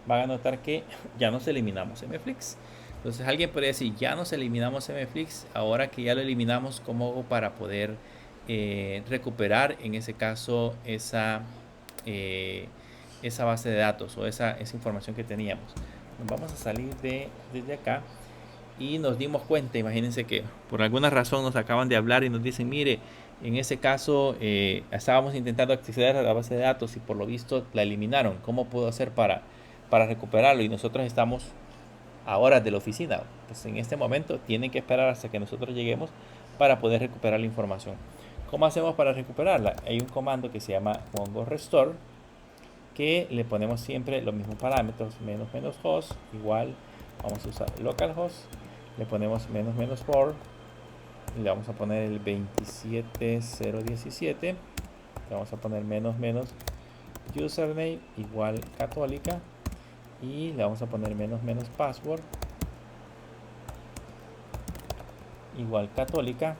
Van a notar que ya nos eliminamos mflix. Entonces alguien podría decir, ya nos eliminamos mflix, ahora que ya lo eliminamos, ¿cómo hago para poder recuperar en ese caso esa base de datos o esa información que teníamos? Nos vamos a salir desde acá y nos dimos cuenta, imagínense que por alguna razón nos acaban de hablar y nos dicen, mire, en ese caso estábamos intentando acceder a la base de datos y por lo visto la eliminaron. ¿Cómo puedo hacer para recuperarlo? Y nosotros estamos a horas de la oficina. Pues en este momento tienen que esperar hasta que nosotros lleguemos para poder recuperar la información. ¿Cómo hacemos para recuperarla? Hay un comando que se llama mongo restore, que le ponemos siempre los mismos parámetros, --host, igual, vamos a usar localhost, le ponemos --for, y le vamos a poner el 27017 Le vamos a poner menos menos username igual católica y le vamos a poner menos menos password igual católica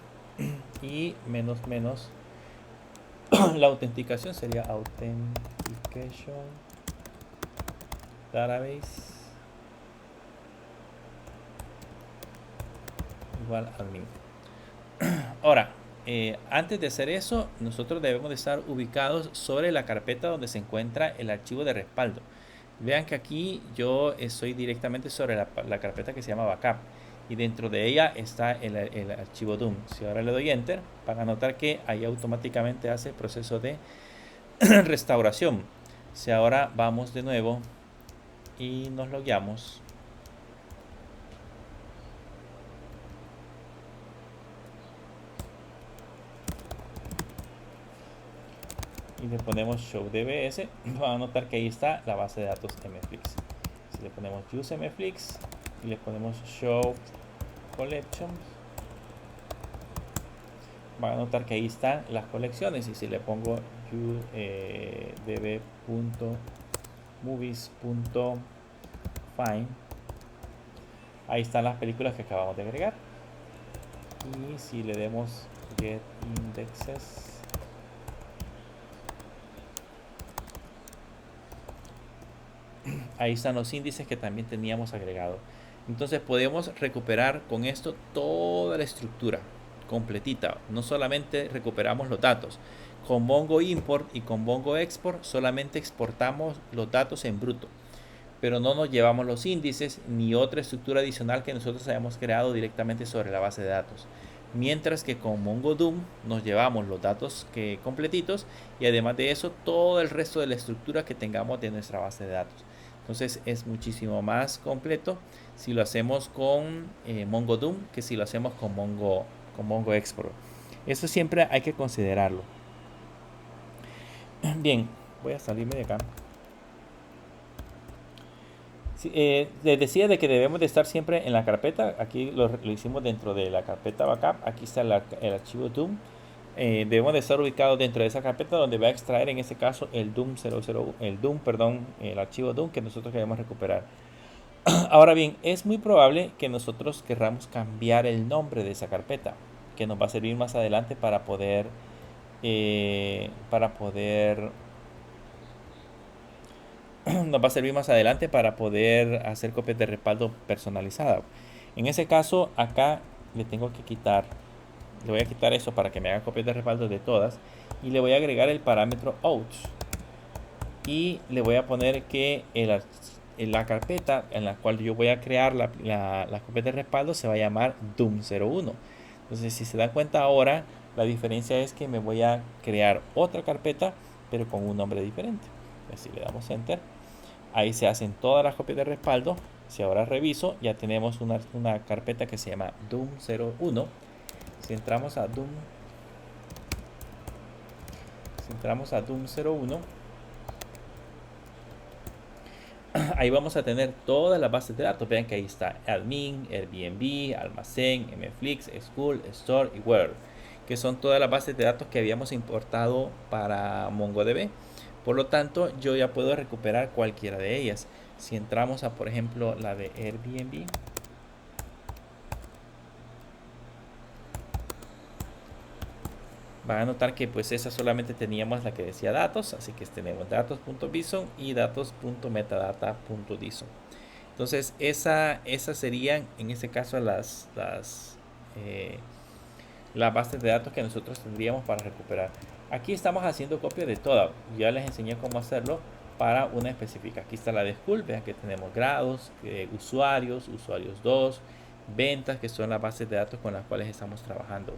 y menos menos la autenticación sería authentication database igual admin. Ahora, antes de hacer eso, nosotros debemos de estar ubicados sobre la carpeta donde se encuentra el archivo de respaldo. Vean que aquí yo estoy directamente sobre la carpeta que se llama backup y dentro de ella está el archivo Doom. Si ahora le doy enter, van a notar que ahí automáticamente hace el proceso de restauración. Si ahora vamos de nuevo y nos logueamos, y le ponemos show dbs, van a notar que ahí está la base de datos mflix. Si le ponemos use mflix y le ponemos show collections, van a notar que ahí están las colecciones. Y si le pongo db.movies.find, ahí están las películas que acabamos de agregar. Y si le demos get indexes, ahí están los índices que también teníamos agregado. Entonces podemos recuperar con esto toda la estructura completita. No solamente recuperamos los datos. Con Mongo Import y con Mongo Export solamente exportamos los datos en bruto, pero no nos llevamos los índices ni otra estructura adicional que nosotros hayamos creado directamente sobre la base de datos. Mientras que con Mongo Doom nos llevamos los datos completitos y además de eso todo el resto de la estructura que tengamos de nuestra base de datos. Entonces es muchísimo más completo si lo hacemos con Mongo Doom que si lo hacemos con Mongo Export. Eso siempre hay que considerarlo. Bien, voy a salirme de acá. Les decía de que debemos de estar siempre en la carpeta. Aquí lo hicimos dentro de la carpeta backup. Aquí está el archivo Doom. Debemos de estar ubicados dentro de esa carpeta donde va a extraer en este caso el Doom 001, el archivo Doom que nosotros queremos recuperar. Ahora bien, es muy probable que nosotros querramos cambiar el nombre de esa carpeta, que nos va a servir más adelante para poder nos va a servir más adelante para poder hacer copias de respaldo personalizadas. En ese caso, acá le voy a quitar eso para que me haga copias de respaldo de todas y le voy a agregar el parámetro out y le voy a poner que la carpeta en la cual yo voy a crear la copia de respaldo se va a llamar Doom01. Entonces, si se dan cuenta ahora, la diferencia es que me voy a crear otra carpeta pero con un nombre diferente. Si le damos enter, ahí se hacen todas las copias de respaldo. Si ahora reviso, ya tenemos una carpeta que se llama Doom01. Si entramos a Doom01, ahí vamos a tener todas las bases de datos. Vean que ahí está admin, Airbnb, almacén, mflix, school, store y world, que son todas las bases de datos que habíamos importado para MongoDB. Por lo tanto, yo ya puedo recuperar cualquiera de ellas. Si entramos a, por ejemplo, la de Airbnb, van a notar que pues esa solamente teníamos la que decía datos, así que tenemos datos.bison y datos.metadata.dison. Entonces esas serían en este caso las bases de datos que nosotros tendríamos para recuperar. Aquí estamos haciendo copia de toda. Ya les enseñé cómo hacerlo para una específica. Aquí está la de school. Vean que tenemos grados, usuarios 2, ventas, que son las bases de datos con las cuales estamos trabajando.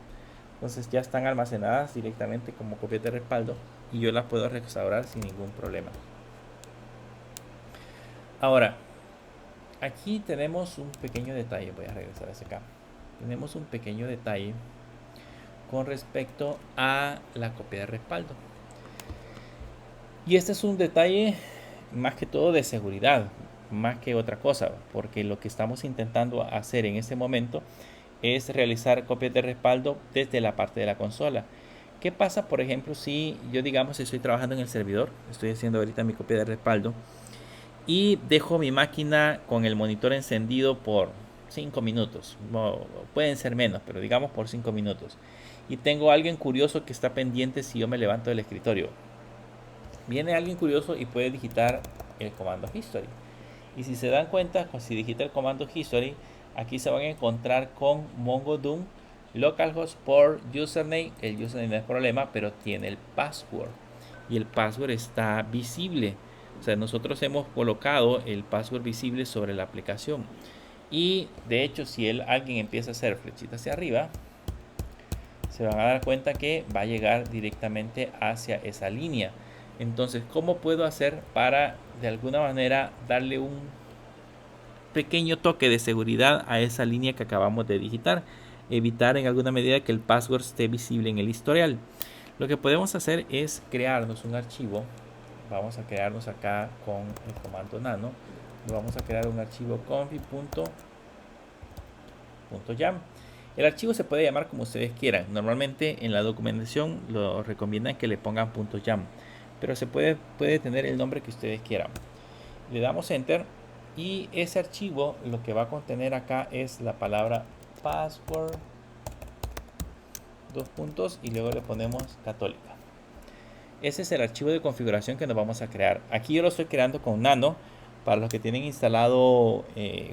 Entonces ya están almacenadas directamente como copias de respaldo y yo las puedo restaurar sin ningún problema. Ahora, aquí tenemos un pequeño detalle. Voy a regresar hacia acá. Tenemos un pequeño detalle con respecto a la copia de respaldo. Y este es un detalle más que todo de seguridad, más que otra cosa, porque lo que estamos intentando hacer en este momento es realizar copias de respaldo desde la parte de la consola. ¿Qué pasa, por ejemplo, si yo, digamos, estoy trabajando en el servidor, estoy haciendo ahorita mi copia de respaldo y dejo mi máquina con el monitor encendido por 5 minutos? Pueden ser menos, pero digamos por 5 minutos. Y tengo a alguien curioso que está pendiente si yo me levanto del escritorio. Viene alguien curioso y puede digitar el comando history. Y si se dan cuenta, si digita el comando history, aquí se van a encontrar con MongoDB localhost por username. El username no es problema, pero tiene el password. Y el password está visible. O sea, nosotros hemos colocado el password visible sobre la aplicación. Y de hecho, si alguien empieza a hacer flechita hacia arriba, se van a dar cuenta que va a llegar directamente hacia esa línea. Entonces, ¿cómo puedo hacer para de alguna manera darle un pequeño toque de seguridad a esa línea que acabamos de digitar? Evitar en alguna medida que el password esté visible en el historial. Lo que podemos hacer es crearnos un archivo. Vamos a crearnos acá con el comando nano. Vamos a crear un archivo config.yam. El archivo se puede llamar como ustedes quieran. Normalmente en la documentación lo recomiendan que le pongan .yam, pero se puede tener el nombre que ustedes quieran. Le damos enter y ese archivo lo que va a contener acá es la palabra password, dos puntos, y luego le ponemos católica. Ese es el archivo de configuración que nos vamos a crear. Aquí yo lo estoy creando con nano. Para los que tienen instalado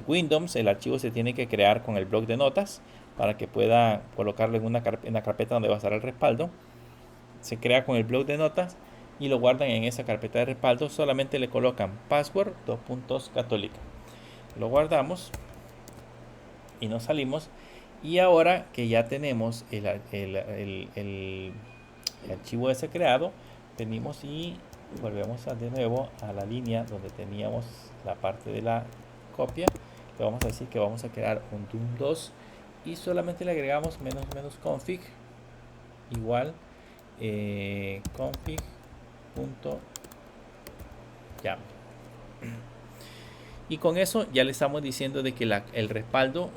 Windows, el archivo se tiene que crear con el bloc de notas para que pueda colocarlo en la carpeta donde va a estar el respaldo. Se crea con el bloc de notas y lo guardan en esa carpeta de respaldo. Solamente le colocan password, dos puntos, católica. Lo guardamos y nos salimos. Y ahora que ya tenemos el archivo ese creado, venimos y volvemos de nuevo a la línea donde teníamos la parte de la copia. Le vamos a decir que vamos a crear un doom 2 y solamente le agregamos menos config igual config.yam. Y con eso ya le estamos diciendo de que el respaldo,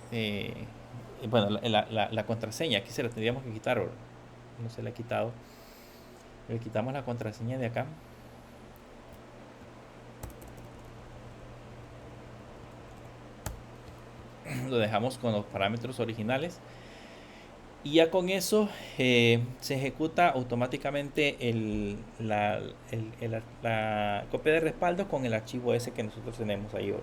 bueno, la contraseña, aquí se la tendríamos que quitar, no se la ha quitado. Le quitamos la contraseña de acá. Lo dejamos con los parámetros originales. Y ya con eso se ejecuta automáticamente la copia de respaldo con el archivo ese que nosotros tenemos ahí.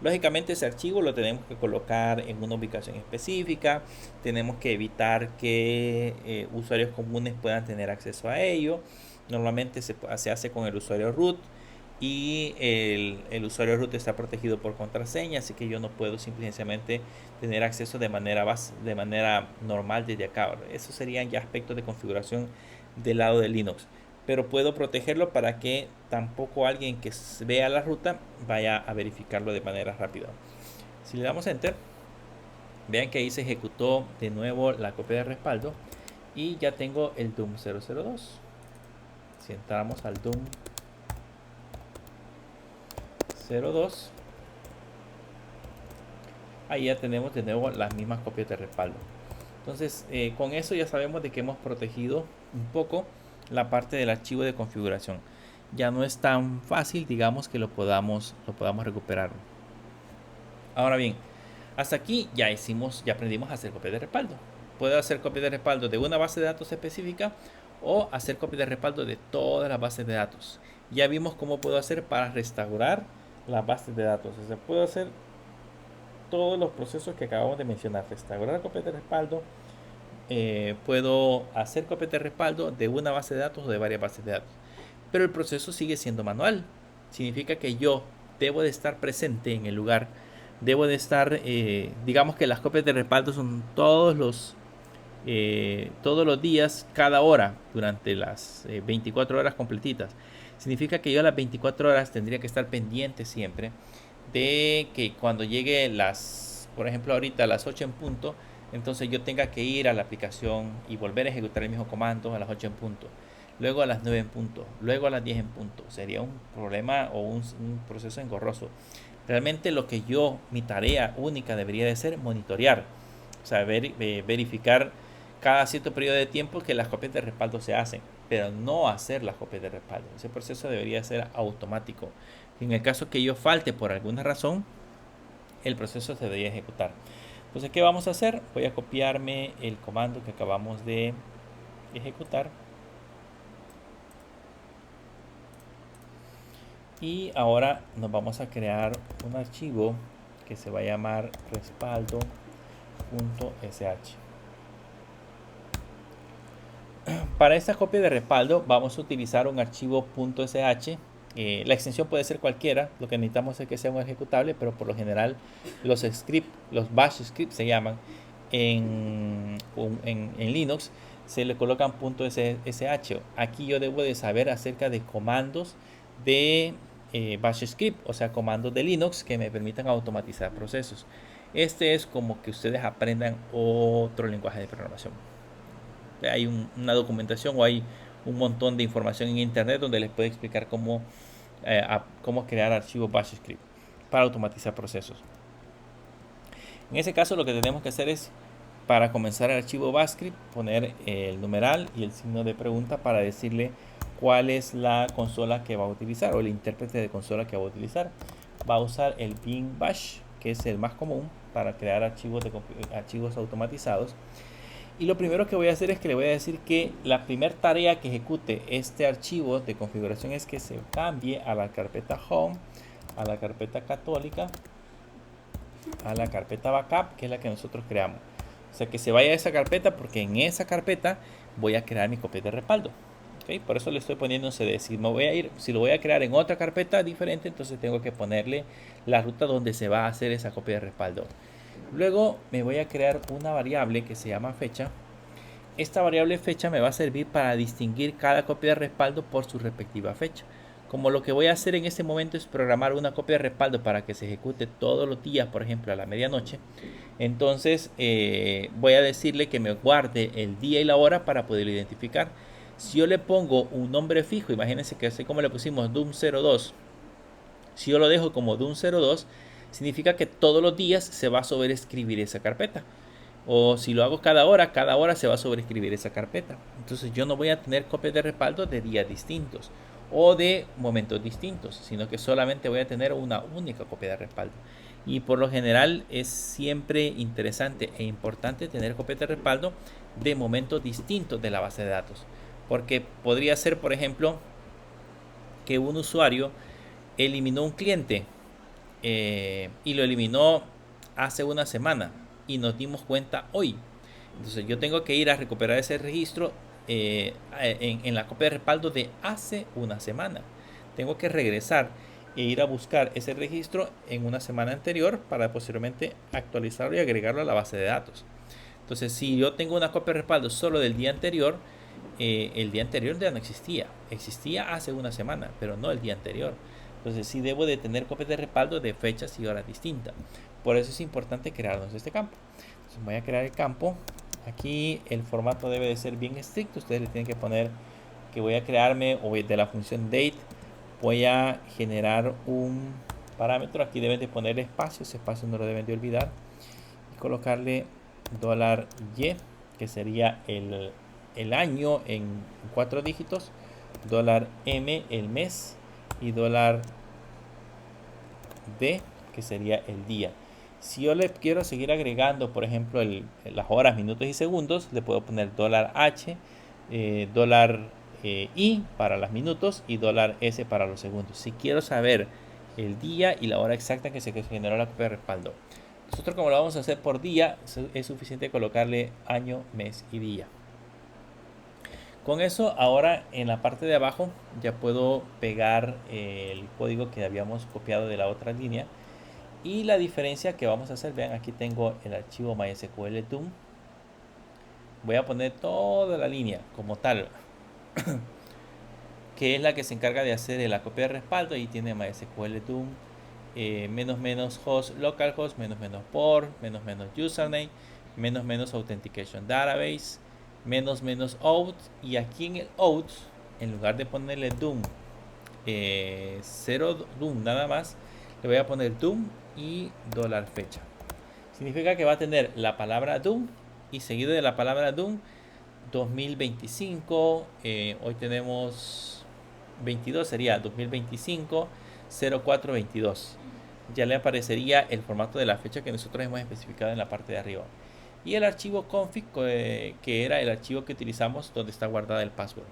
Lógicamente ese archivo lo tenemos que colocar en una ubicación específica. Tenemos que evitar que usuarios comunes puedan tener acceso a ello. Normalmente se hace con el usuario root. Y el usuario root está protegido por contraseña, así que yo no puedo simplemente tener acceso de manera normal desde acá. Esos serían ya aspectos de configuración del lado de Linux, pero puedo protegerlo para que tampoco alguien que vea la ruta vaya a verificarlo de manera rápida. Si le damos enter, vean que ahí se ejecutó de nuevo la copia de respaldo y ya tengo el doom 002. Si entramos al doom 02, ahí ya tenemos de nuevo las mismas copias de respaldo. Entonces con eso ya sabemos de que hemos protegido un poco la parte del archivo de configuración. Ya no es tan fácil, digamos, que lo podamos recuperar. Ahora bien, hasta aquí ya aprendimos a hacer copias de respaldo. Puedo hacer copias de respaldo de una base de datos específica o hacer copias de respaldo de todas las bases de datos. Ya vimos cómo puedo hacer para restaurar las bases de datos. O sea, puedo hacer todos los procesos que acabamos de mencionar: restaurar copias de respaldo, puedo hacer copias de respaldo de una base de datos o de varias bases de datos, pero el proceso sigue siendo manual. Significa que yo debo de estar presente en el lugar, debo de estar, digamos que las copias de respaldo son todos los días, cada hora, durante las 24 horas completitas. Significa que yo a las 24 horas tendría que estar pendiente siempre de que cuando llegue por ejemplo ahorita a las 8 en punto, entonces yo tenga que ir a la aplicación y volver a ejecutar el mismo comando a las 8 en punto, luego a las 9 en punto, luego a las 10 en punto. Sería un problema o un proceso engorroso. Realmente mi tarea única debería de ser monitorear, o sea, verificar cada cierto periodo de tiempo que las copias de respaldo se hacen, pero no hacer las copias de respaldo. Ese proceso debería ser automático. En el caso que yo falte por alguna razón, el proceso se debería ejecutar. Entonces, ¿qué vamos a hacer? Voy a copiarme el comando que acabamos de ejecutar. . Y ahora nos vamos a crear un archivo que se va a llamar respaldo.sh. Para esta copia de respaldo vamos a utilizar un archivo .sh. La extensión puede ser cualquiera, lo que necesitamos es que sea un ejecutable, pero por lo general los scripts, los bash scripts se llaman en Linux, se le colocan .sh. Aquí yo debo de saber acerca de comandos de bash script, o sea, comandos de Linux que me permitan automatizar procesos. Este es como que ustedes aprendan otro lenguaje de programación. Hay una documentación o hay un montón de información en internet donde les puede explicar cómo crear archivos bash script para automatizar procesos. En ese caso lo que tenemos que hacer es, para comenzar el archivo bash script, poner el numeral y el signo de pregunta para decirle cuál es la consola que va a utilizar o el intérprete de consola que va a utilizar. Va a usar el bin bash, que es el más común para crear archivos automatizados. Y lo primero que voy a hacer es que le voy a decir que la primera tarea que ejecute este archivo de configuración es que se cambie a la carpeta home, a la carpeta católica, a la carpeta backup, que es la que nosotros creamos. O sea, que se vaya a esa carpeta porque en esa carpeta voy a crear mi copia de respaldo. ¿Okay? Por eso le estoy poniendo un CD. Si lo voy a crear en otra carpeta diferente, entonces tengo que ponerle la ruta donde se va a hacer esa copia de respaldo. Luego me voy a crear una variable que se llama fecha. Esta variable fecha me va a servir para distinguir cada copia de respaldo por su respectiva fecha. Como lo que voy a hacer en este momento es programar una copia de respaldo para que se ejecute todos los días, por ejemplo a la medianoche, entonces voy a decirle que me guarde el día y la hora para poderlo identificar. Si yo le pongo un nombre fijo, imagínense que así como le pusimos Doom02, si yo lo dejo como Doom02, significa que todos los días se va a sobreescribir esa carpeta. O si lo hago cada hora se va a sobreescribir esa carpeta. Entonces yo no voy a tener copias de respaldo de días distintos o de momentos distintos, sino que solamente voy a tener una única copia de respaldo. Y por lo general es siempre interesante e importante tener copias de respaldo de momentos distintos de la base de datos. Porque podría ser, por ejemplo, que un usuario eliminó un cliente y lo eliminó hace una semana y nos dimos cuenta hoy. Entonces yo tengo que ir a recuperar ese registro en la copia de respaldo de hace una semana. Tengo que regresar e ir a buscar ese registro en una semana anterior para posteriormente actualizarlo y agregarlo a la base de datos. Entonces si yo tengo una copia de respaldo solo del día anterior, el día anterior ya no existía. Existía hace una semana, pero no el día anterior. Entonces sí debo de tener copias de respaldo de fechas y horas distintas. Por eso es importante crearnos este campo. Entonces voy a crear el campo. Aquí el formato debe de ser bien estricto. Ustedes le tienen que poner que voy a crearme, o de la función date voy a generar un parámetro. Aquí deben de poner espacio. Ese espacio no lo deben de olvidar. Y colocarle $y, que sería el año en 4 dígitos. $m, el mes. Y $d, que sería el día. Si yo le quiero seguir agregando, por ejemplo, las horas, minutos y segundos, le puedo poner $h, $i para los minutos y $s para los segundos. Si quiero saber el día y la hora exacta que se generó la copia de respaldo. Nosotros, como lo vamos a hacer por día, es suficiente colocarle año, mes y día. Con eso, ahora en la parte de abajo ya puedo pegar el código que habíamos copiado de la otra línea. Y la diferencia que vamos a hacer, vean, aquí tengo el archivo MySQL Doom. Voy a poner toda la línea como tal, que es la que se encarga de hacer la copia de respaldo. Y tiene MySQL Doom, -host localhost, -port, -username, -, authentication database, -out. Y aquí en el out, en lugar de ponerle Doom 0 Doom nada más, le voy a poner Doom y $fecha. Significa que va a tener la palabra Doom y seguido de la palabra Doom 2025. Hoy tenemos 22, sería 2025 0422. Ya le aparecería el formato de la fecha que nosotros hemos especificado en la parte de arriba. Y el archivo config, que era el archivo que utilizamos donde está guardada el password.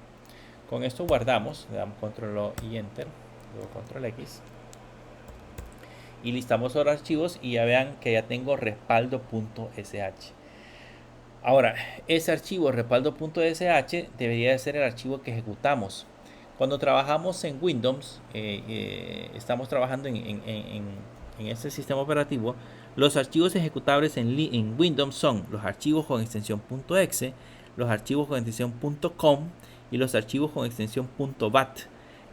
Con esto guardamos, le damos control O y enter, luego control X. Y listamos los archivos y ya vean que ya tengo respaldo.sh. Ahora, ese archivo respaldo.sh debería de ser el archivo que ejecutamos. Cuando trabajamos en Windows, estamos trabajando en este sistema operativo, los archivos ejecutables en Windows son los archivos con extensión .exe, los archivos con extensión .com y los archivos con extensión .bat.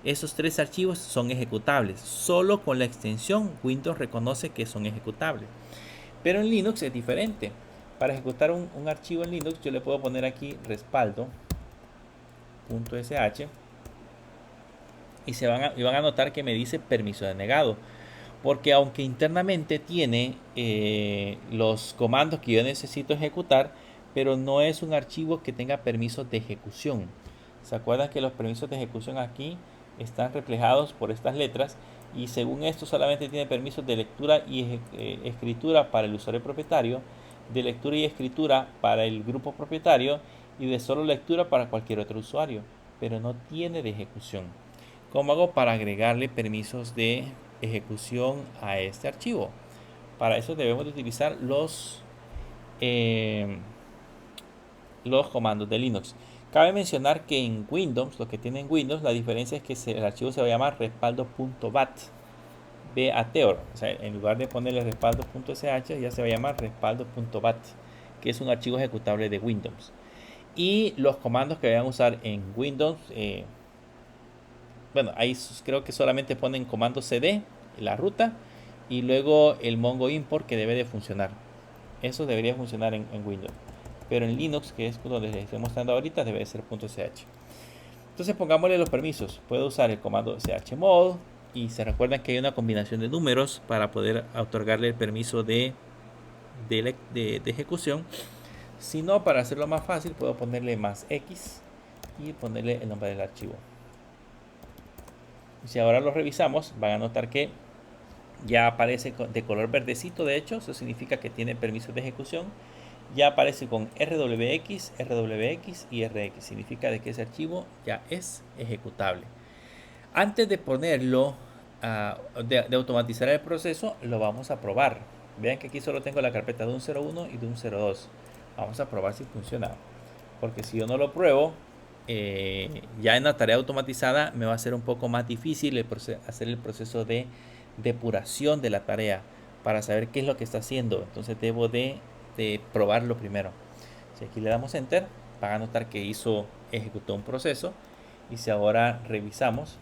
Esos tres archivos son ejecutables. Solo con la extensión Windows reconoce que son ejecutables. Pero en Linux es diferente. Para ejecutar un archivo en Linux yo le puedo poner aquí respaldo.sh y van a notar que me dice permiso denegado, porque aunque internamente tiene los comandos que yo necesito ejecutar, pero no es un archivo que tenga permisos de ejecución. ¿Se acuerdan que los permisos de ejecución aquí están reflejados por estas letras? Y según esto solamente tiene permisos de lectura y escritura para el usuario propietario, de lectura y escritura para el grupo propietario y de solo lectura para cualquier otro usuario, pero no tiene de ejecución. ¿Cómo hago para agregarle permisos de ejecución a este archivo? Para eso debemos de utilizar los comandos de Linux. Cabe mencionar que en Windows, lo que tiene en Windows, la diferencia es que el archivo se va a llamar respaldo.bat, BATEOR. O sea, en lugar de ponerle respaldo.sh, ya se va a llamar respaldo.bat, que es un archivo ejecutable de Windows. Y los comandos que vayan a usar en Windows, bueno, ahí creo que solamente ponen comando cd, la ruta, y luego el mongo import que debe de funcionar. Eso debería funcionar en Windows. Pero en Linux, que es donde les estoy mostrando ahorita, debe de ser .ch. Entonces pongámosle los permisos. Puedo usar el comando chmod y se recuerdan que hay una combinación de números para poder otorgarle el permiso de ejecución. Si no, para hacerlo más fácil, puedo ponerle más X y ponerle el nombre del archivo. Si ahora lo revisamos, van a notar que ya aparece de color verdecito. De hecho, eso significa que tiene permisos de ejecución. Ya aparece con RWX, RWX y RX. Significa de que ese archivo ya es ejecutable. Antes de ponerlo, de automatizar el proceso, lo vamos a probar. Vean que aquí solo tengo la carpeta de un 01 y de un 02. Vamos a probar si funciona. Porque si yo no lo pruebo, ya en la tarea automatizada me va a ser un poco más difícil hacer el proceso de depuración de la tarea para saber qué es lo que está haciendo. Entonces debo de probarlo primero. Si aquí le damos enter, van a notar que ejecutó un proceso. Y si ahora revisamos,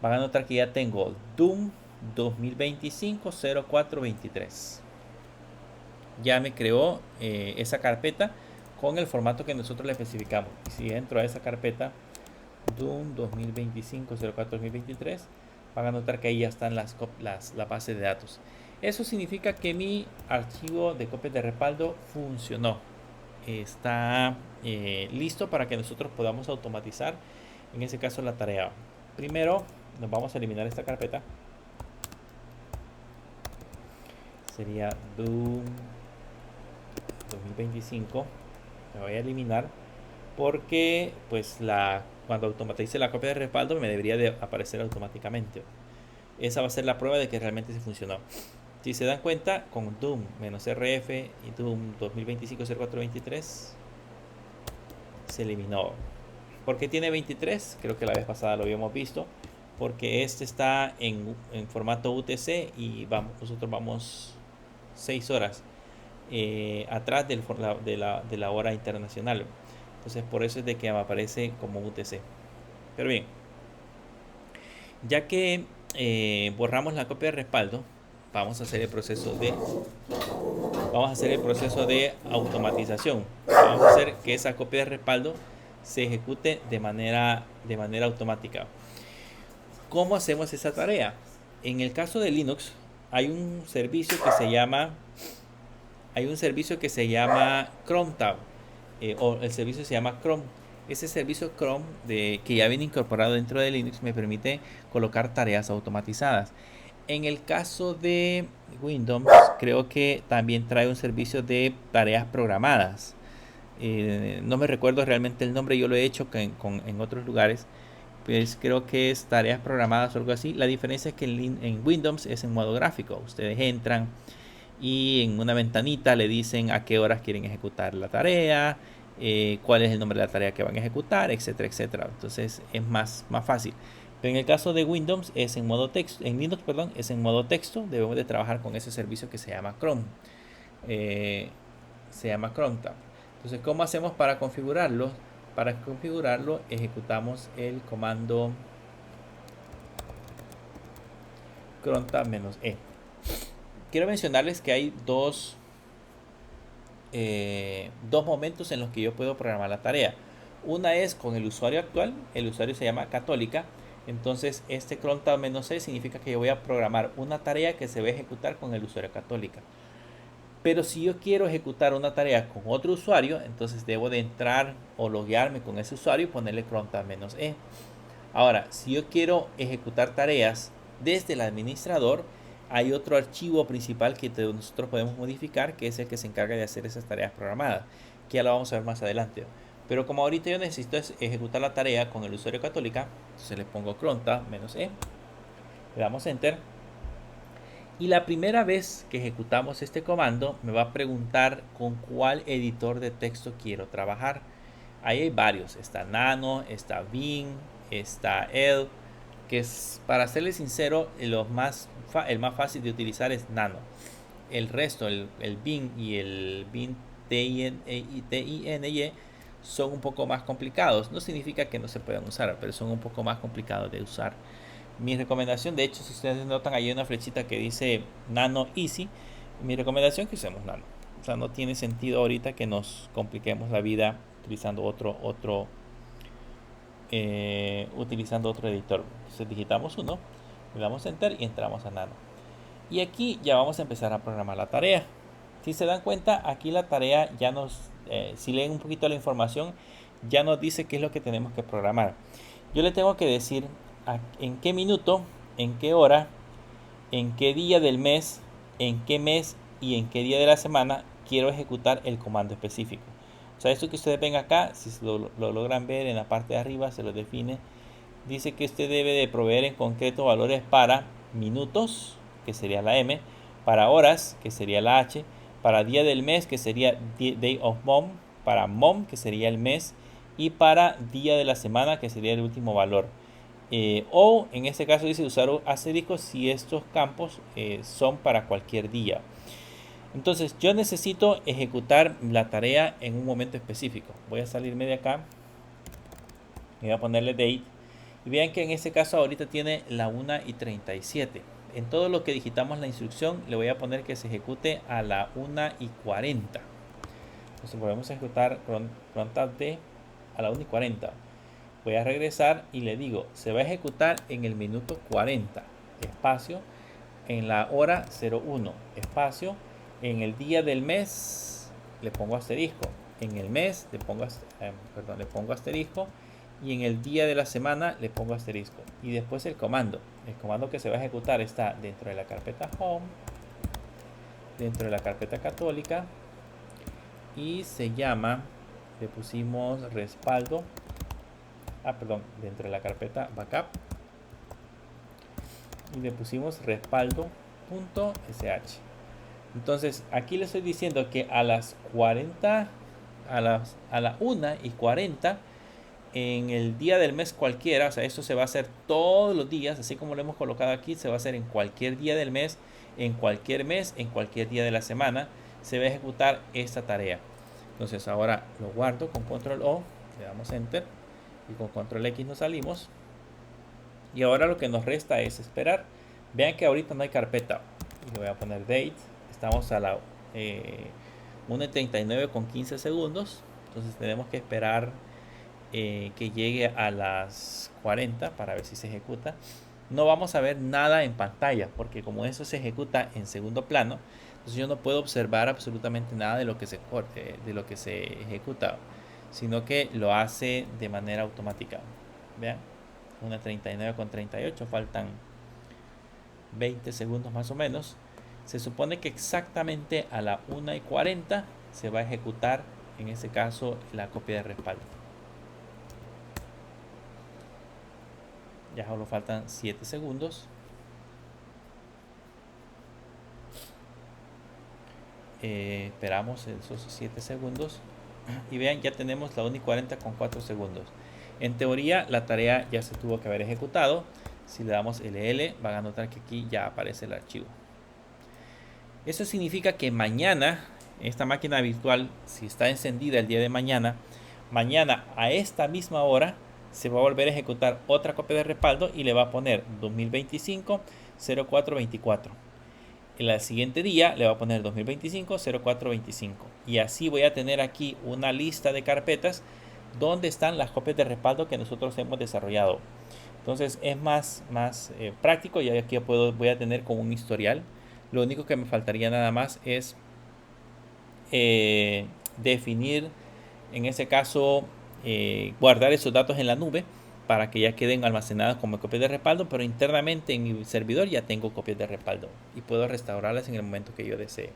van a notar que ya tengo Doom 2025 0423. Ya me creó esa carpeta con el formato que nosotros le especificamos. Y si entro a esa carpeta Doom 2025 04 2023, van a notar que ahí ya están la base de datos. Eso significa que mi archivo de copias de respaldo funcionó. Está listo para que nosotros podamos automatizar, en ese caso, la tarea. Primero nos vamos a eliminar esta carpeta. Sería Doom 2025. Me voy a eliminar porque pues cuando automatice la copia de respaldo me debería de aparecer automáticamente. Esa va a ser la prueba de que realmente se funcionó. Si se dan cuenta, con Doom -rf y Doom 2025-0423 se eliminó. ¿Por qué tiene 23? Creo que la vez pasada lo habíamos visto. Porque este está en formato UTC y nosotros vamos 6 horas atrás de la hora internacional. Entonces por eso es de que me aparece como UTC. Pero bien, ya que borramos la copia de respaldo, vamos a hacer el proceso de automatización. Vamos a hacer que esa copia de respaldo se ejecute de manera automática. ¿Cómo hacemos esa tarea? En el caso de Linux hay un servicio que se llama hay un servicio que se llama Chrome Tab, o el servicio se llama Chrome. Ese servicio Chrome que ya viene incorporado dentro de Linux me permite colocar tareas automatizadas. En el caso de Windows, creo que también trae un servicio de tareas programadas. No me recuerdo realmente el nombre, yo lo he hecho en otros lugares. Pues creo que es tareas programadas o algo así. La diferencia es que en Windows es en modo gráfico. Ustedes entran y en una ventanita le dicen a qué horas quieren ejecutar la tarea, cuál es el nombre de la tarea que van a ejecutar, etcétera, etcétera. Entonces es más fácil. Pero en el caso de Windows es en modo texto, en Linux, perdón, es en modo texto. Debemos de trabajar con ese servicio que se llama Chrome. Se llama Chrome Tab. Entonces, ¿cómo hacemos para configurarlo? Para configurarlo ejecutamos el comando cron tab-e. Quiero mencionarles que hay dos momentos en los que yo puedo programar la tarea. Una es con el usuario actual, el usuario se llama Católica. Entonces este cron tab-e significa que yo voy a programar una tarea que se va a ejecutar con el usuario Católica. Pero si yo quiero ejecutar una tarea con otro usuario, entonces debo de entrar o loguearme con ese usuario y ponerle cron tab-e. Ahora, si yo quiero ejecutar tareas desde el administrador, hay otro archivo principal que nosotros podemos modificar, que es el que se encarga de hacer esas tareas programadas, que ya lo vamos a ver más adelante. Pero como ahorita yo necesito ejecutar la tarea con el usuario Católica, entonces le pongo cron tab-e, le damos enter. Y la primera vez que ejecutamos este comando me va a preguntar con cuál editor de texto quiero trabajar. Ahí hay varios, está Nano, está Bing, está El, que es, para serles sincero, el más fácil de utilizar es Nano. El resto, el Bing y el Bing TINY son un poco más complicados. No significa que no se puedan usar, pero son un poco más complicados de usar. Mi recomendación, de hecho, si ustedes notan, hay una flechita que dice Nano Easy. Mi recomendación es que usemos Nano. O sea, no tiene sentido ahorita que nos compliquemos la vida utilizando otro editor. Entonces digitamos uno, le damos enter y entramos a Nano. Y aquí ya vamos a empezar a programar la tarea. Si se dan cuenta, aquí la tarea ya si leen un poquito la información, ya nos dice qué es lo que tenemos que programar. Yo le tengo que decir en qué minuto, en qué hora, en qué día del mes, en qué mes y en qué día de la semana quiero ejecutar el comando específico. O sea, esto que ustedes ven acá, si lo logran ver en la parte de arriba, se lo define. Dice que usted debe de proveer en concreto valores para minutos, que sería la M, para horas, que sería la H, para día del mes, que sería Day of Month, para Month, que sería el mes, y para día de la semana, que sería el último valor. O en este caso dice usar asterisco si estos campos son para cualquier día. Entonces yo necesito ejecutar la tarea en un momento específico. Voy a salirme de acá y voy a ponerle date. Y vean que en este caso ahorita tiene la 1:37. En todo lo que digitamos la instrucción le voy a poner que se ejecute a la 1:40. Entonces volvemos a ejecutar cron tab-d a la 1:40. Voy a regresar y le digo, se va a ejecutar en el minuto 40, espacio, en la hora 01, espacio, en el día del mes, le pongo asterisco, en el mes le pongo asterisco, y en el día de la semana le pongo asterisco. Y después el comando que se va a ejecutar está dentro de la carpeta Home, dentro de la carpeta Católica, y se llama, le pusimos respaldo, dentro de la carpeta backup, y le pusimos respaldo.sh. Entonces aquí le estoy diciendo que a las 40, a la 1:40, en el día del mes cualquiera, o sea, esto se va a hacer todos los días, así como lo hemos colocado aquí, se va a hacer en cualquier día del mes, en cualquier día de la semana, se va a ejecutar esta tarea. Entonces ahora lo guardo con control O, le damos enter y con control X nos salimos. Y ahora lo que nos resta es esperar. Vean que ahorita no hay carpeta. Y le voy a poner date. Estamos a la 1:39 con 15 segundos. Entonces tenemos que esperar que llegue a las 40 para ver si se ejecuta. No vamos a ver nada en pantalla porque como eso se ejecuta en segundo plano, Entonces yo no puedo observar absolutamente nada de lo que de lo que se ejecuta, sino que lo hace de manera automática. Vean, una 39,38, faltan 20 segundos más o menos. Se supone que exactamente a la 1:40 se va a ejecutar, en este caso, la copia de respaldo. Ya solo faltan 7 segundos. Esperamos esos 7 segundos. Y vean, ya tenemos la 1:40 con 4 segundos. En teoría, la tarea ya se tuvo que haber ejecutado. Si le damos LL, van a notar que aquí ya aparece el archivo. Eso significa que mañana, esta máquina virtual, si está encendida el día de mañana, mañana a esta misma hora se va a volver a ejecutar otra copia de respaldo y le va a poner 2025 0424. El siguiente día le va a poner 2025 0425. Y así voy a tener aquí una lista de carpetas donde están las copias de respaldo que nosotros hemos desarrollado. Entonces es más práctico, y aquí voy a tener como un historial. Lo único que me faltaría nada más es definir, en ese caso, guardar esos datos en la nube para que ya queden almacenados como copias de respaldo, pero internamente en mi servidor ya tengo copias de respaldo y puedo restaurarlas en el momento que yo desee.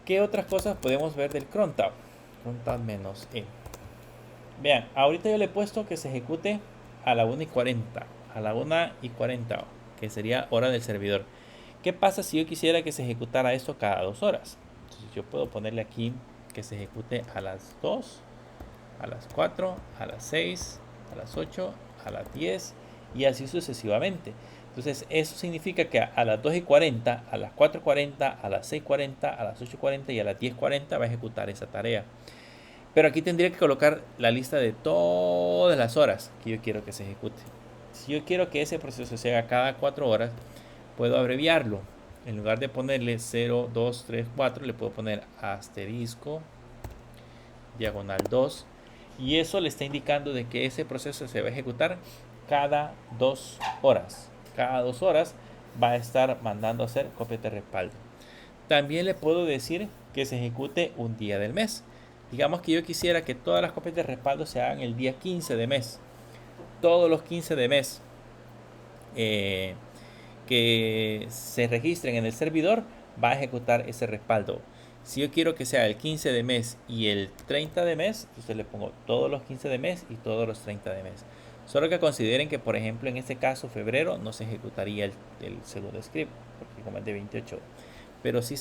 ¿Qué otras cosas podemos ver del crontab? Crontab -e. Vean, ahorita yo le he puesto que se ejecute a la 1:40, a la 1:40, que sería hora del servidor. ¿Qué pasa si yo quisiera que se ejecutara esto cada 2 horas? Entonces yo puedo ponerle aquí que se ejecute a las 2, a las 4, a las 6, a las 8, a las 10 y así sucesivamente. Entonces eso significa que a las 2:40, a las 4:40, a las 6:40, a las 8:40 y a las 10:40 va a ejecutar esa tarea. Pero aquí tendría que colocar la lista de todas las horas que yo quiero que se ejecute. Si yo quiero que ese proceso se haga cada 4 horas, puedo abreviarlo. En lugar de ponerle 0, 2, 3, 4, le puedo poner asterisco, diagonal 2. Y eso le está indicando de que ese proceso se va a ejecutar cada 2 horas. Cada 2 horas va a estar mandando a hacer copias de respaldo. También le puedo decir que se ejecute un día del mes. Digamos que yo quisiera que todas las copias de respaldo se hagan el día 15 de mes. Todos los 15 de mes que se registren en el servidor va a ejecutar ese respaldo. Si yo quiero que sea el 15 de mes y el 30 de mes, entonces le pongo todos los 15 de mes y todos los 30 de mes. Solo que consideren que, por ejemplo, en este caso, febrero, no se ejecutaría el segundo script, porque como es de 28. Pero sí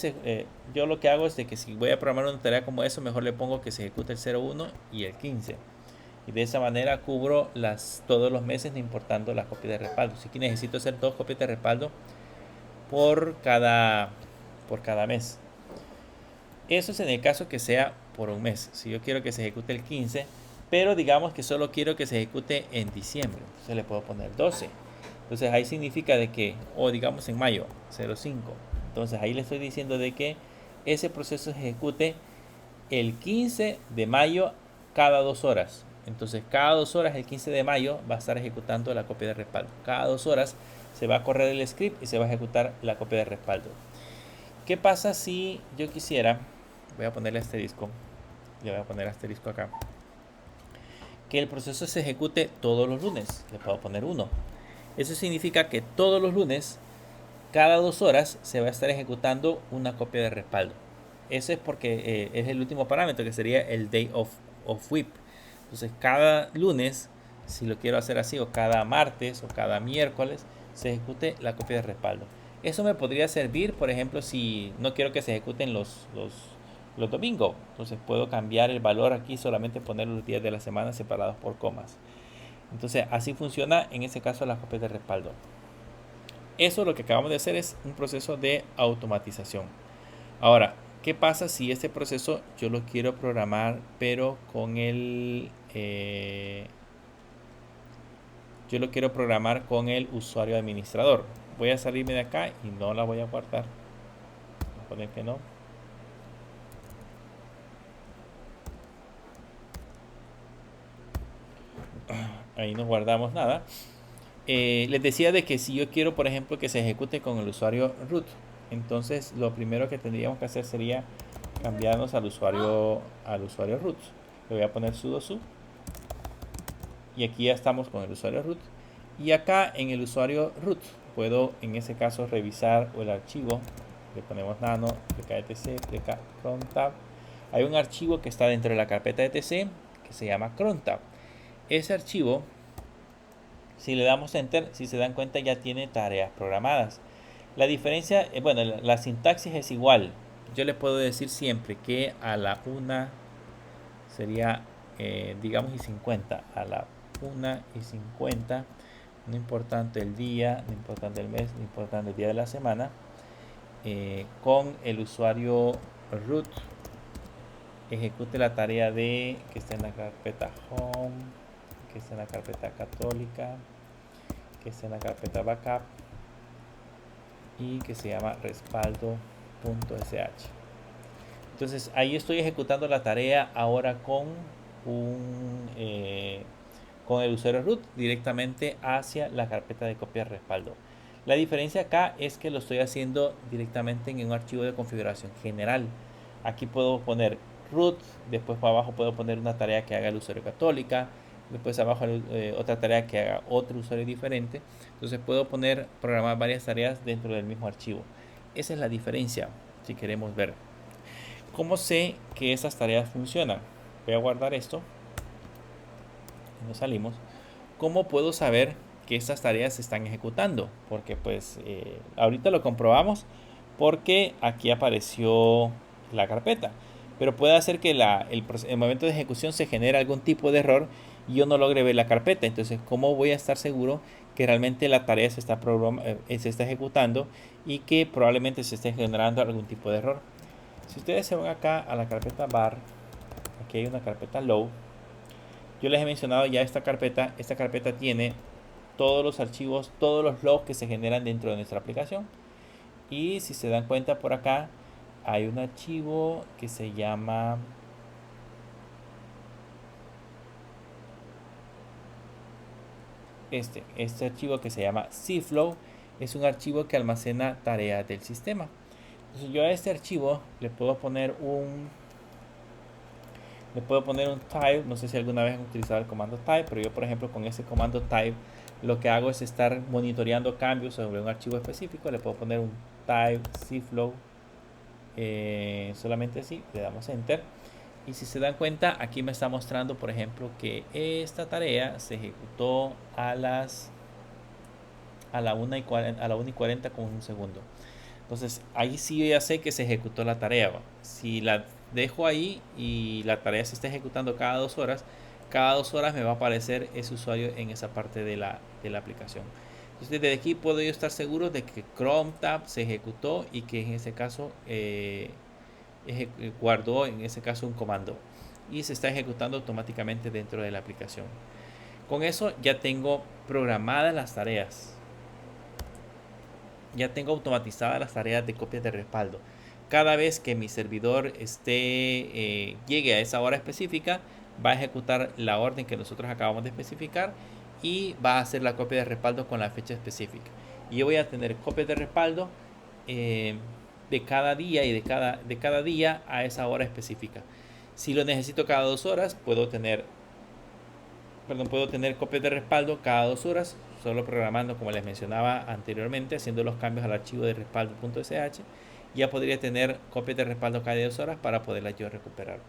yo lo que hago es de que si voy a programar una tarea como eso, mejor le pongo que se ejecute el 01 y el 15. Y de esa manera cubro todos los meses, no importando las copias de respaldo. Si necesito hacer 2 copias de respaldo por cada mes. Eso es en el caso que sea por un mes. Si yo quiero que se ejecute el 15, pero digamos que solo quiero que se ejecute en diciembre, entonces le puedo poner 12. Entonces ahí significa de que, o digamos en mayo, 05. Entonces ahí le estoy diciendo de que ese proceso se ejecute el 15 de mayo cada 2 horas. Entonces cada 2 horas, el 15 de mayo, va a estar ejecutando la copia de respaldo. Cada 2 horas se va a correr el script y se va a ejecutar la copia de respaldo. ¿Qué pasa si yo quisiera, voy a ponerle asterisco, le voy a poner asterisco acá, que el proceso se ejecute todos los lunes? Le puedo poner 1. Eso significa que todos los lunes, cada 2 horas, se va a estar ejecutando una copia de respaldo. Eso es porque es el último parámetro, que sería el day of WIP. Entonces cada lunes, si lo quiero hacer así, o cada martes o cada miércoles, se ejecute la copia de respaldo. Eso me podría servir, por ejemplo, si no quiero que se ejecuten los domingos. Entonces puedo cambiar el valor aquí, solamente poner los días de la semana separados por comas. Entonces así funciona en este caso las copias de respaldo. Eso lo que acabamos de hacer es un proceso de automatización. Ahora, ¿qué pasa si este proceso yo lo quiero programar, pero con yo lo quiero programar con el usuario administrador? Voy a salirme de acá y no la voy a guardar. Voy a poner que no. Ahí no guardamos nada. Les decía de que si yo quiero, por ejemplo, que se ejecute con el usuario root, entonces lo primero que tendríamos que hacer sería cambiarnos al usuario root. Le voy a poner sudo su y aquí ya estamos con el usuario root. Y acá en el usuario root puedo en ese caso revisar el archivo. Le ponemos nano, etc, crontab. Hay un archivo que está dentro de la carpeta etc que se llama crontab. Ese archivo, si le damos enter, si se dan cuenta, ya tiene tareas programadas. La diferencia, bueno, la sintaxis es igual. Yo le puedo decir siempre que a la 1 sería, digamos, y 50. A la 1:50, no importante el día, no importante el mes, no importante el día de la semana, con el usuario root, ejecute la tarea de que está en la carpeta home, que está en la carpeta católica, que está en la carpeta backup y que se llama respaldo.sh. Entonces ahí estoy ejecutando la tarea ahora con con el usuario root directamente hacia la carpeta de copia de respaldo. La diferencia acá es que lo estoy haciendo directamente en un archivo de configuración general. Aquí puedo poner root, después para abajo puedo poner una tarea que haga el usuario católica, después abajo otra tarea que haga otro usuario diferente. Entonces puedo programar varias tareas dentro del mismo archivo. Esa es la diferencia si queremos ver. ¿Cómo sé que esas tareas funcionan? Voy a guardar esto. Nos salimos. ¿Cómo puedo saber que estas tareas se están ejecutando? Porque pues ahorita lo comprobamos porque aquí apareció la carpeta. Pero puede hacer que el momento de ejecución se genere algún tipo de error y yo no logre ver la carpeta. Entonces, ¿cómo voy a estar seguro que realmente la tarea se está ejecutando y que probablemente se esté generando algún tipo de error? Si ustedes se van acá a la carpeta bar, aquí hay una carpeta low. Yo les he mencionado ya esta carpeta tiene todos los archivos, todos los logs que se generan dentro de nuestra aplicación. Y si se dan cuenta por acá, hay un archivo que se llama este archivo que se llama cflow, es un archivo que almacena tareas del sistema. Entonces yo a este archivo le puedo poner un type. No sé si alguna vez han utilizado el comando type, pero yo por ejemplo con ese comando type lo que hago es estar monitoreando cambios sobre un archivo específico. Le puedo poner un type cflow, solamente así, le damos enter. Y si se dan cuenta, aquí me está mostrando por ejemplo que esta tarea se ejecutó a la 1:40 con un segundo. Entonces ahí sí yo ya sé que se ejecutó la tarea. Si la dejo ahí y la tarea se está ejecutando cada 2 horas, me va a aparecer ese usuario en esa parte de la aplicación. Entonces desde aquí puedo yo estar seguro de que Chrome Tab se ejecutó y que en ese caso guardó en ese caso un comando y se está ejecutando automáticamente dentro de la aplicación. Con eso ya tengo programadas las tareas. Ya tengo automatizadas las tareas de copia de respaldo. Cada vez que mi servidor llegue a esa hora específica, va a ejecutar la orden que nosotros acabamos de especificar y va a hacer la copia de respaldo con la fecha específica. Y yo voy a tener copias de respaldo de cada día y de cada día a esa hora específica. Si lo necesito cada 2 horas, puedo tener copias de respaldo cada 2 horas, solo programando como les mencionaba anteriormente, haciendo los cambios al archivo de respaldo.sh. Ya podría tener copias de respaldo cada 2 horas para poderlas yo recuperar.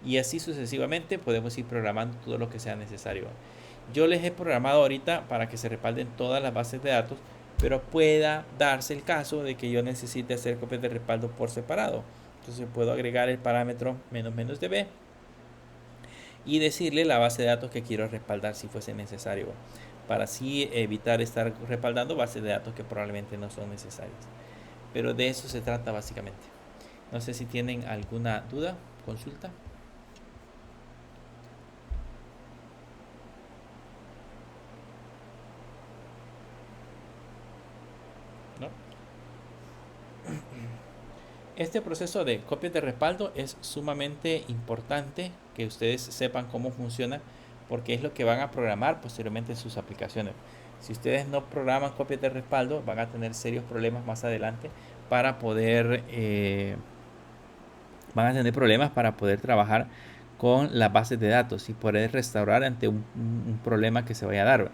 Y así sucesivamente podemos ir programando todo lo que sea necesario. Yo les he programado ahorita para que se respalden todas las bases de datos, pero pueda darse el caso de que yo necesite hacer copias de respaldo por separado. Entonces puedo agregar el parámetro "-db" y decirle la base de datos que quiero respaldar si fuese necesario, para así evitar estar respaldando bases de datos que probablemente no son necesarias. Pero de eso se trata básicamente. No sé si tienen alguna duda, consulta. ¿No? Este proceso de copias de respaldo es sumamente importante que ustedes sepan cómo funciona, porque es lo que van a programar posteriormente en sus aplicaciones. Si ustedes no programan copias de respaldo, van a tener serios problemas más adelante para poder, van a tener problemas para poder trabajar con las bases de datos y poder restaurar ante un problema que se vaya a dar.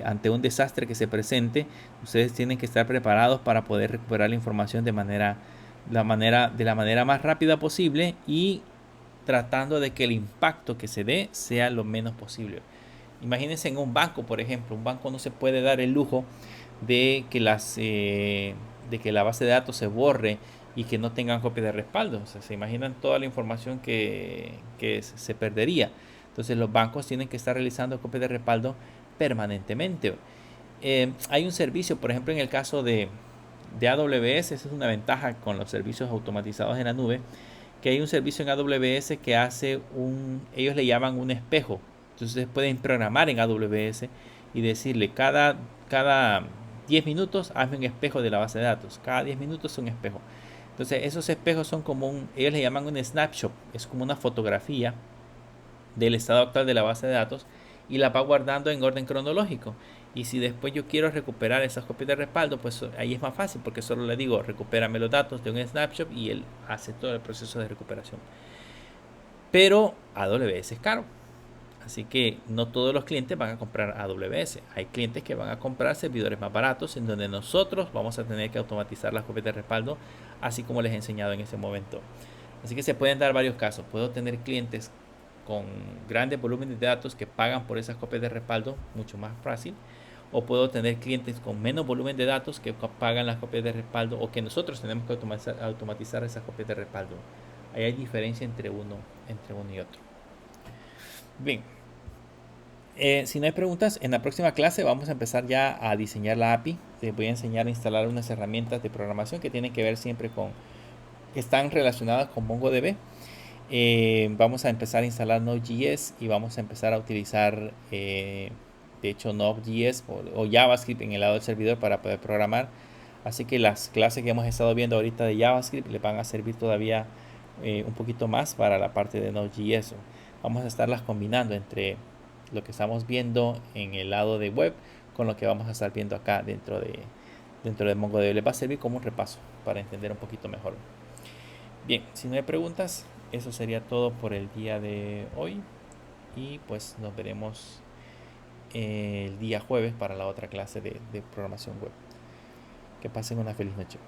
Ante un desastre que se presente, ustedes tienen que estar preparados para poder recuperar la información de la manera más rápida posible y tratando de que el impacto que se dé sea lo menos posible. Imagínense en un banco, por ejemplo, un banco no se puede dar el lujo de que de que la base de datos se borre y que no tengan copia de respaldo. O sea, se imaginan toda la información que se perdería. Entonces los bancos tienen que estar realizando copias de respaldo permanentemente. Hay un servicio, por ejemplo, en el caso de AWS, esa es una ventaja con los servicios automatizados en la nube, que hay un servicio en AWS que hace ellos le llaman un espejo. Entonces pueden programar en AWS y decirle cada 10 minutos hazme un espejo de la base de datos. Cada 10 minutos un espejo. Entonces esos espejos son como ellos le llaman un snapshot. Es como una fotografía del estado actual de la base de datos y la va guardando en orden cronológico. Y si después yo quiero recuperar esas copias de respaldo, pues ahí es más fácil porque solo le digo recupérame los datos de un snapshot y él hace todo el proceso de recuperación. Pero AWS es caro. Así que no todos los clientes van a comprar AWS. Hay clientes que van a comprar servidores más baratos en donde nosotros vamos a tener que automatizar las copias de respaldo, así como les he enseñado en ese momento. Así que se pueden dar varios casos. Puedo tener clientes con grandes volúmenes de datos que pagan por esas copias de respaldo, mucho más fácil. O puedo tener clientes con menos volumen de datos que pagan las copias de respaldo o que nosotros tenemos que automatizar esas copias de respaldo. Ahí hay diferencia entre uno y otro. Bien, si no hay preguntas, en la próxima clase vamos a empezar ya a diseñar la API. Les voy a enseñar a instalar unas herramientas de programación que tienen que ver siempre están relacionadas con MongoDB. Vamos a empezar a instalar Node.js y vamos a empezar a utilizar, de hecho, Node.js o JavaScript en el lado del servidor para poder programar. Así que las clases que hemos estado viendo ahorita de JavaScript les van a servir todavía un poquito más para la parte de Node.js. Vamos a estarlas combinando entre lo que estamos viendo en el lado de web con lo que vamos a estar viendo acá dentro de MongoDB. Les va a servir como un repaso para entender un poquito mejor. Bien, si no hay preguntas, eso sería todo por el día de hoy y pues nos veremos el día jueves para la otra clase de programación web. Que pasen una feliz noche.